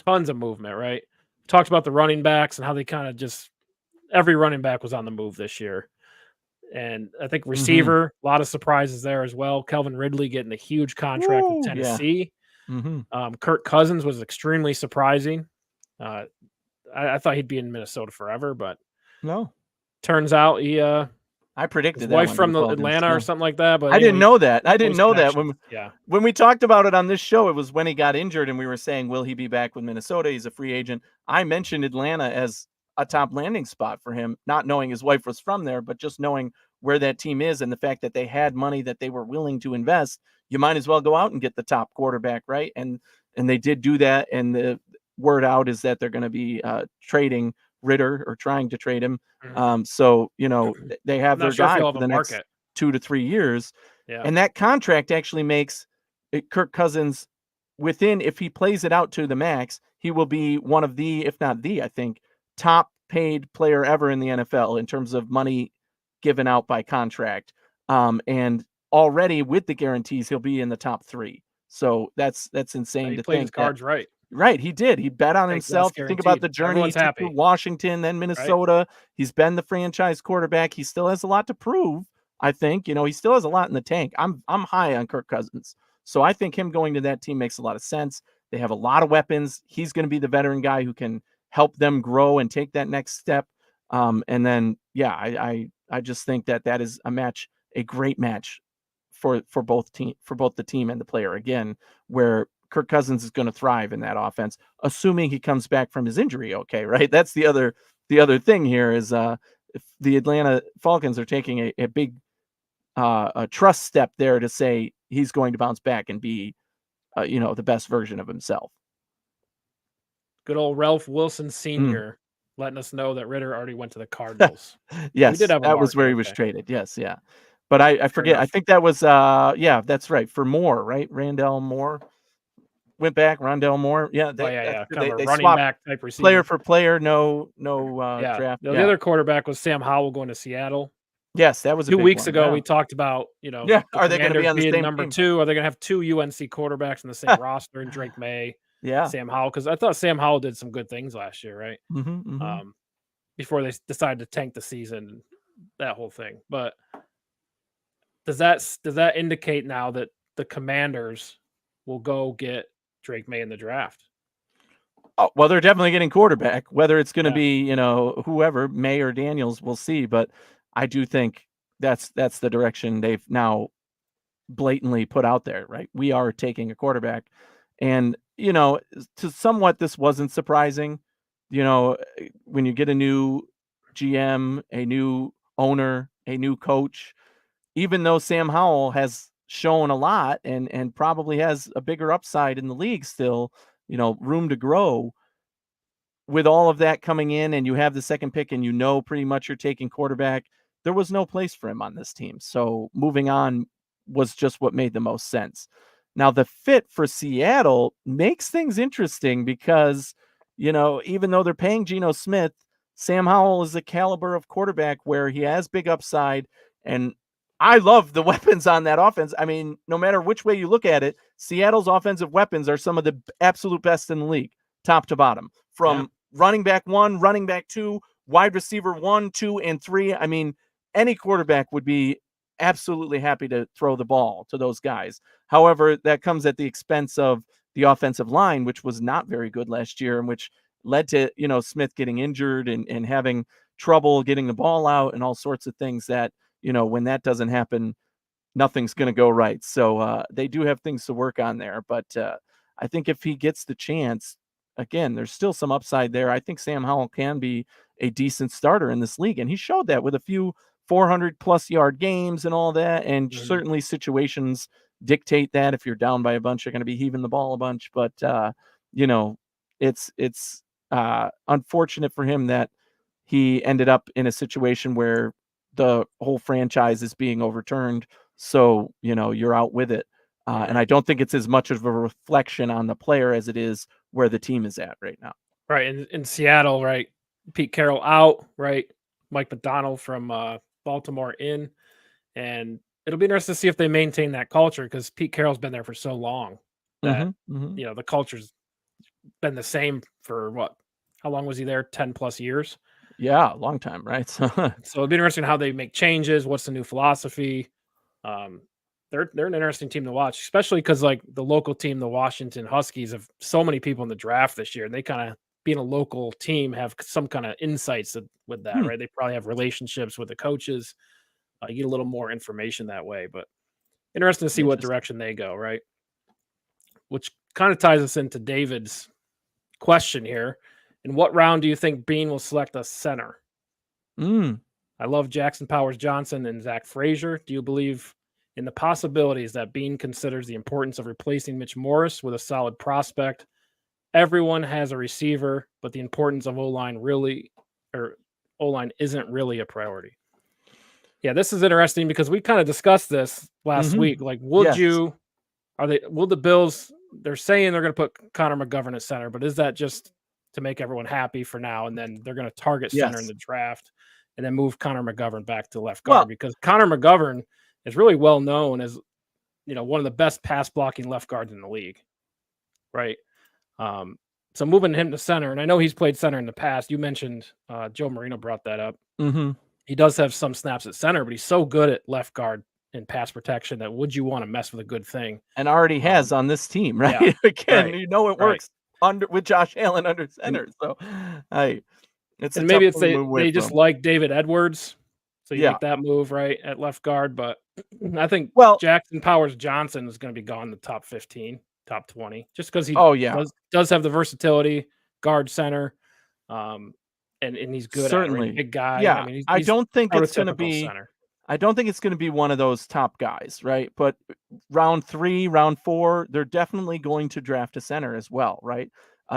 tons of movement. Right, talked about the running backs and how they kind of just every running back was on the move this year. And I think receiver, a lot of surprises there as well. Kelvin Ridley getting a huge contract with Woo, yeah. Tennessee. Kirk Cousins was extremely surprising. I thought he'd be in Minnesota forever, but no, turns out he I predicted his that wife one, from the Dolphins, Atlanta or something like that. But I didn't know that. I didn't those know that connections, yeah. when we talked about it on this show. It was when he got injured, and we were saying, will he be back with Minnesota? He's a free agent. I mentioned Atlanta as a top landing spot for him, not knowing his wife was from there, but just knowing where that team is and the fact that they had money that they were willing to invest. You might as well go out and get the top quarterback, right? And they did do that. And the word out is that they're going to be trading Ritter or trying to trade him. So, they have their guy for the next 2 to 3 years. Yeah. And that contract actually makes Kirk Cousins if he plays it out to the max, he will be one of the, if not the, I think, top paid player ever in the NFL in terms of money given out by contract. And already with the guarantees, he'll be in the top 3. So that's insane to played think his cards right. Right, he did. He bet on himself. Think about the journey to Washington, then Minnesota. Right? He's been the franchise quarterback. He still has a lot to prove. I think, he still has a lot in the tank. I'm high on Kirk Cousins. So I think him going to that team makes a lot of sense. They have a lot of weapons. He's going to be the veteran guy who can help them grow and take that next step. And then, yeah, I just think that is a great match for both the team and the player again, where Kirk Cousins is going to thrive in that offense, assuming he comes back from his injury. Okay. Right. That's the other thing here is, if the Atlanta Falcons are taking a big, a trust step there to say he's going to bounce back and be, the best version of himself. Good old Ralph Wilson Sr. letting us know that Ritter already went to the Cardinals. Yes. That was where he was traded. Yes. Yeah. But I forget. Enough. I think that was, yeah, that's right. For Moore, right? Randall Moore went back. Rondell Moore. Yeah. Kind of a running back type receiver. Player for player. No draft. The other quarterback was Sam Howell going to Seattle. Yes, that was 2 weeks ago. We talked about, are they going to be on the same number team? 2? Are they going to have 2 UNC quarterbacks in the same roster? And Drake May, Sam Howell, because I thought Sam Howell did some good things last year, right? Before they decided to tank the season, that whole thing. But does that indicate now that the Commanders will go get Drake May in the draft? Oh, well, they're definitely getting quarterback. Whether it's going to be, whoever, May or Daniels, we'll see. But I do think that's the direction they've now blatantly put out there, right? We are taking a quarterback. And, to somewhat, this wasn't surprising. When you get a new GM, a new owner, a new coach, even though Sam Howell has shown a lot and probably has a bigger upside in the league still, room to grow. With all of that coming in and you have the second pick and pretty much you're taking quarterback, there was no place for him on this team. So moving on was just what made the most sense. Now the fit for Seattle makes things interesting because, even though they're paying Geno Smith, Sam Howell is a caliber of quarterback where he has big upside. And I love the weapons on that offense. I mean, no matter which way you look at it, Seattle's offensive weapons are some of the absolute best in the league, top to bottom, from running back 1, running back 2, wide receiver 1, 2, and 3. I mean, any quarterback would be absolutely happy to throw the ball to those guys. However, that comes at the expense of the offensive line, which was not very good last year, and which led to, Smith getting injured and having trouble getting the ball out and all sorts of things that, when that doesn't happen, nothing's going to go right. So they do have things to work on there. But I think if he gets the chance, again, there's still some upside there. I think Sam Howell can be a decent starter in this league. And he showed that with a few 400+ yard games and all that. And certainly situations dictate that. If you're down by a bunch, you're going to be heaving the ball a bunch. But, it's unfortunate for him that he ended up in a situation where the whole franchise is being overturned. So, you're out with it. And I don't think it's as much of a reflection on the player as it is where the team is at right now. Right. In Seattle, right? Pete Carroll out, right? Mike McDonald from Baltimore in. And it'll be interesting to see if they maintain that culture, because Pete Carroll's been there for so long that, the culture's been the same for how long was he there? 10+ years. Yeah, a long time, right? So it'll be interesting how they make changes. What's the new philosophy? They're an interesting team to watch, especially because like the local team, the Washington Huskies, have so many people in the draft this year, and they kind of, being a local team, have some kind of insights with that, right? They probably have relationships with the coaches. You get a little more information that way, but interesting to see what direction they go, right? Which kind of ties us into David's question here. In what round do you think Bean will select a center? I love Jackson Powers Johnson and Zach Frazier. Do you believe in the possibilities that Bean considers the importance of replacing Mitch Morris with a solid prospect? Everyone has a receiver, but the importance of O-line isn't really a priority. Yeah, this is interesting because we kind of discussed this last week. Like, will the Bills, they're saying they're going to put Connor McGovern at center, but is that just to make everyone happy for now? And then they're going to target center in the draft and then move Connor McGovern back to left guard, because Connor McGovern is really well known as, one of the best pass blocking left guards in the league. Right. So moving him to center, and I know he's played center in the past. You mentioned Joe Marino brought that up. He does have some snaps at center, but he's so good at left guard and pass protection that would you want to mess with a good thing? And already has on this team, right? Yeah, again, right, it works with Josh Allen under center. So, it's and maybe it's they just like David Edwards, so you make that move right at left guard. But I think Jackson Powers Johnson is going to be gone in the top 15, top 20, just because he does have the versatility, guard center, and he's good. Certainly, big guy. Yeah, I mean, I don't think it's going to be center. I don't think it's going to be one of those top guys, right? But round 3, round 4, they're definitely going to draft a center as well, right?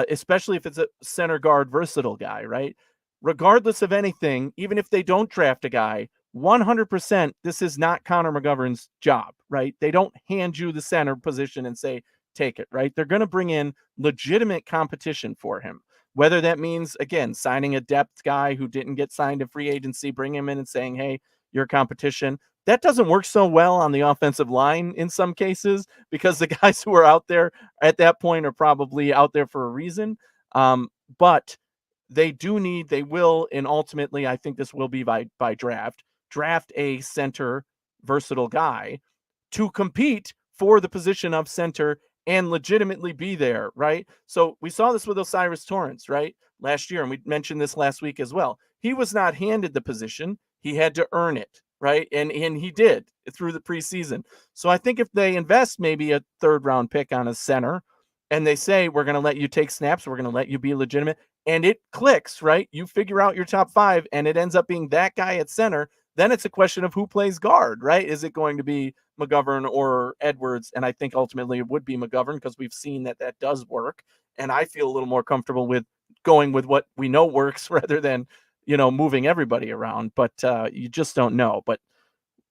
Especially if it's a center guard versatile guy, right? Regardless of anything, even if they don't draft a guy, 100%, this is not Connor McGovern's job, right? They don't hand you the center position and say, take it, right? They're going to bring in legitimate competition for him. Whether that means, again, signing a depth guy who didn't get signed to free agency, bring him in and saying, hey, your competition. That doesn't work so well on the offensive line in some cases, because the guys who are out there at that point are probably out there for a reason. But they will, and ultimately I think this will be by draft a center versatile guy to compete for the position of center and legitimately be there, right? So we saw this with Osiris Torrance, right? Last year, and we mentioned this last week as well. He was not handed the position. He had to earn it, right? And he did through the preseason. So I think if they invest maybe a 3rd round pick on a center and they say, we're going to let you take snaps, we're going to let you be legitimate, and it clicks, right? You figure out your top 5 and it ends up being that guy at center, then it's a question of who plays guard, right? Is it going to be McGovern or Edwards? And I think ultimately it would be McGovern, because we've seen that does work. And I feel a little more comfortable with going with what we know works rather than, moving everybody around. But you just don't know. But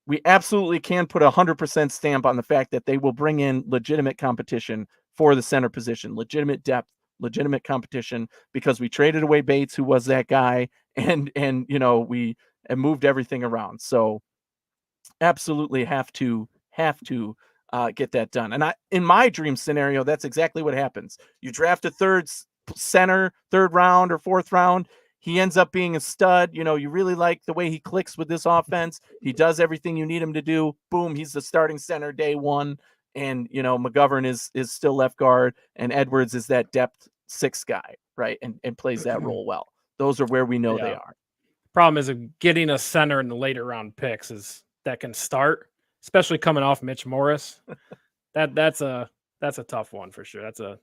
we absolutely can put 100% stamp on the fact that they will bring in legitimate competition for the center position, legitimate depth, legitimate competition, because we traded away Bates, who was that guy, and we have moved everything around. So absolutely have to get that done. And in my dream scenario, that's exactly what happens. You draft a third round or 4th round. he ends up being a stud. You really like the way he clicks with this offense. He does everything you need him to do. Boom, he's the starting center day one. And, McGovern is still left guard, and Edwards is that depth 6 guy, right? And plays that role well. Those are where we know they are. Problem is getting a center in the later round picks that can start, especially coming off Mitch Morris. That's a tough one for sure. That's a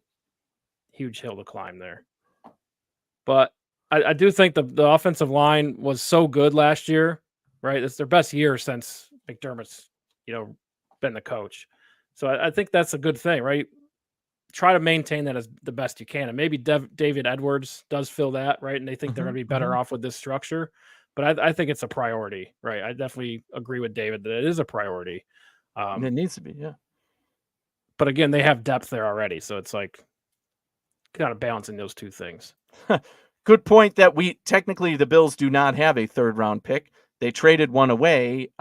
huge hill to climb there. But I do think the offensive line was so good last year, right? It's their best year since McDermott's, been the coach. So I think that's a good thing, right? Try to maintain that as the best you can. And maybe David Edwards does fill that, right? And they think they're going to be better off with this structure. But I think it's a priority, right? I definitely agree with David that it is a priority. It needs to be, yeah. But again, they have depth there already. So it's like kind of balancing those two things. Good point that the Bills do not have a 3rd round pick. They traded one away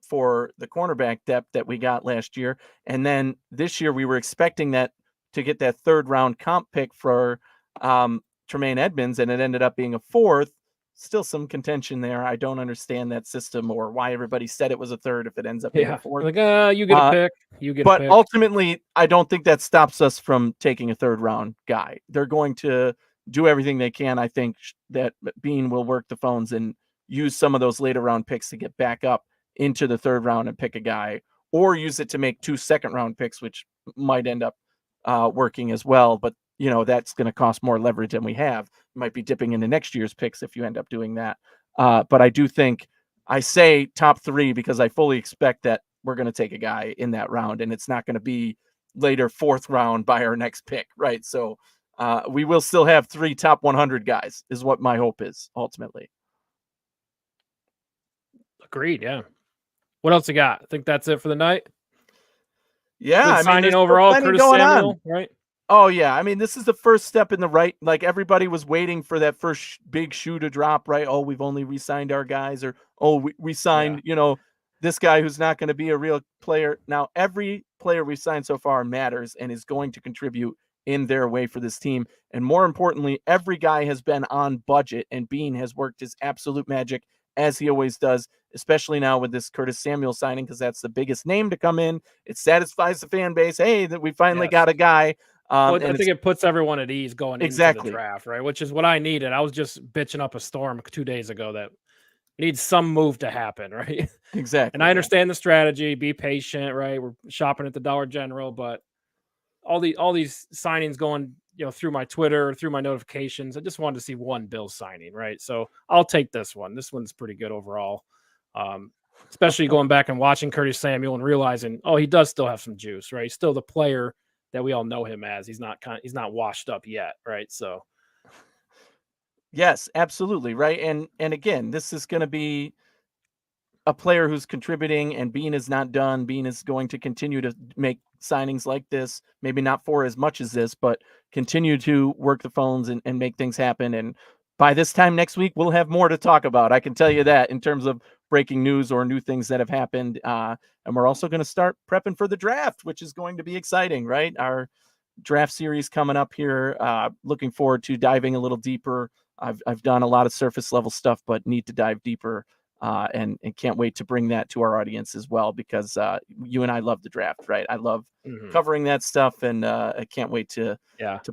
for the cornerback depth that we got last year. And then this year we were expecting that to get that 3rd round comp pick for Tremaine Edmonds, and it ended up being a 4th. Still some contention there. I don't understand that system or why everybody said it was a 3rd if it ends up being a 4th. Like, you get a pick. You get a pick. But ultimately, I don't think that stops us from taking a 3rd round guy. They're going to do everything they can. I think that Bean will work the phones and use some of those later round picks to get back up into the 3rd round and pick a guy, or use it to make 2 2nd round picks, which might end up working as well. But, that's going to cost more leverage than we have. You might be dipping into next year's picks if you end up doing that. But I do think I say top 3 because I fully expect that we're going to take a guy in that round, and it's not going to be later 4th round by our next pick, right? So we will still have 3 top 100 guys is what my hope is ultimately. Agreed. Yeah. What else you got? I think that's it for the night. Yeah. Signing overall, Curtis Samuel, right? Oh yeah. I mean, this is the first step in the right. Like everybody was waiting for that first big shoe to drop, right? Oh, we've only re-signed our guys, or, oh, we signed, this guy who's not going to be a real player. Now, every player we've signed so far matters and is going to contribute in their way for this team. And more importantly, every guy has been on budget, and Bean has worked his absolute magic as he always does, especially now with this Curtis Samuel signing, because that's the biggest name to come in. It satisfies the fan base. Hey, that we finally got a guy. I think it puts everyone at ease going into the draft, right? Which is what I needed. I was just bitching up a storm 2 days ago that needs some move to happen, right? Exactly. And I understand the strategy. Be patient, right? We're shopping at the Dollar General, but all these signings going, through my Twitter, through my notifications. I just wanted to see one Bills signing, right? So I'll take this one. This one's pretty good overall. Especially going back and watching Curtis Samuel and realizing, oh, he does still have some juice, right? He's still the player that we all know him as. He's not washed up yet, right? So yes, absolutely, right. And again, this is going to be a player who's contributing, and Bean is not done. Bean is going to continue to make signings like this, maybe not for as much as this, but continue to work the phones and make things happen. And by this time next week, we'll have more to talk about. I can tell you that in terms of breaking news or new things that have happened. And we're also going to start prepping for the draft, which is going to be exciting, right? Our draft series coming up here. Looking forward to diving a little deeper. I've done a lot of surface level stuff, but need to dive deeper. And can't wait to bring that to our audience as well, because you and I love the draft, right? I love covering that stuff, and I can't wait to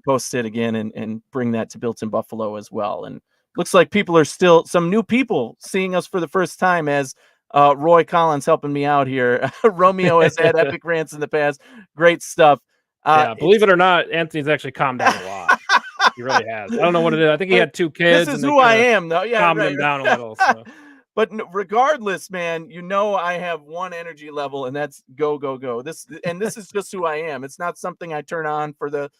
post it again and bring that to Built in Buffalo as well. And looks like people are still some new people seeing us for the first time, as Roy Collins helping me out here. Romeo has had epic rants in the past. Great stuff. Believe it or not, Anthony's actually calmed down a lot. He really has. I don't know what it is. I think he had 2 kids. This is who I am, though. Yeah, calmed him down a little. So. But regardless, man, I have one energy level, and that's go, go, go. This is just who I am. It's not something I turn on for the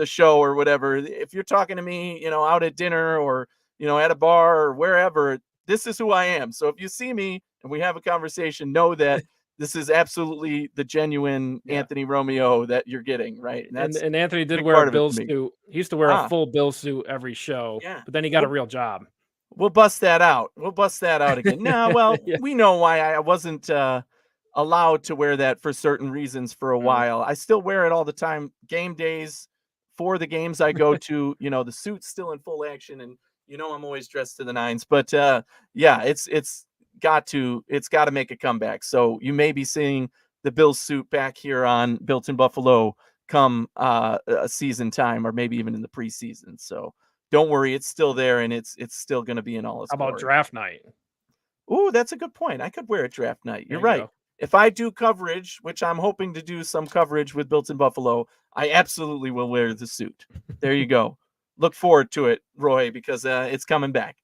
show or whatever. If you're talking to me, out at dinner or, at a bar or wherever, this is who I am. So if you see me and we have a conversation, know that this is absolutely the genuine Anthony Romeo that you're getting, right? And Anthony did wear a Bills suit. He used to wear a full Bills suit every show, but then he got a real job. We'll bust that out. Again. No, well, we know why I wasn't allowed to wear that for certain reasons for a while. I still wear it all the time. Game days, for the games I go to, the suit's still in full action, and You know, I'm always dressed to the nines, but yeah, it's got to make a comeback. So you may be seeing the Bills suit back here on Built in Buffalo come a season time, or maybe even in the preseason. So don't worry, it's still there, and it's still going to be in all its How about glory. draft night? Ooh, that's a good point. I could wear it draft night. You're There you right. go. If I do coverage, which I'm hoping to do some coverage with Built in Buffalo, I absolutely will wear the suit. There you go. Look forward to it, Roy, because it's coming back.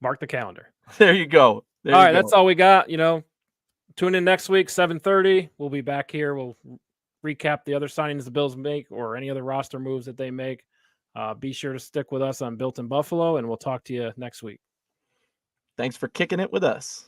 Mark the calendar. There you go. There All you right, go. that's all we got. You know, tune in next week, 7:30. We'll be back here. We'll recap the other signings the Bills make or any other roster moves that they make. Be sure to stick with us on Built in Buffalo, and we'll talk to you next week. Thanks for kicking it with us.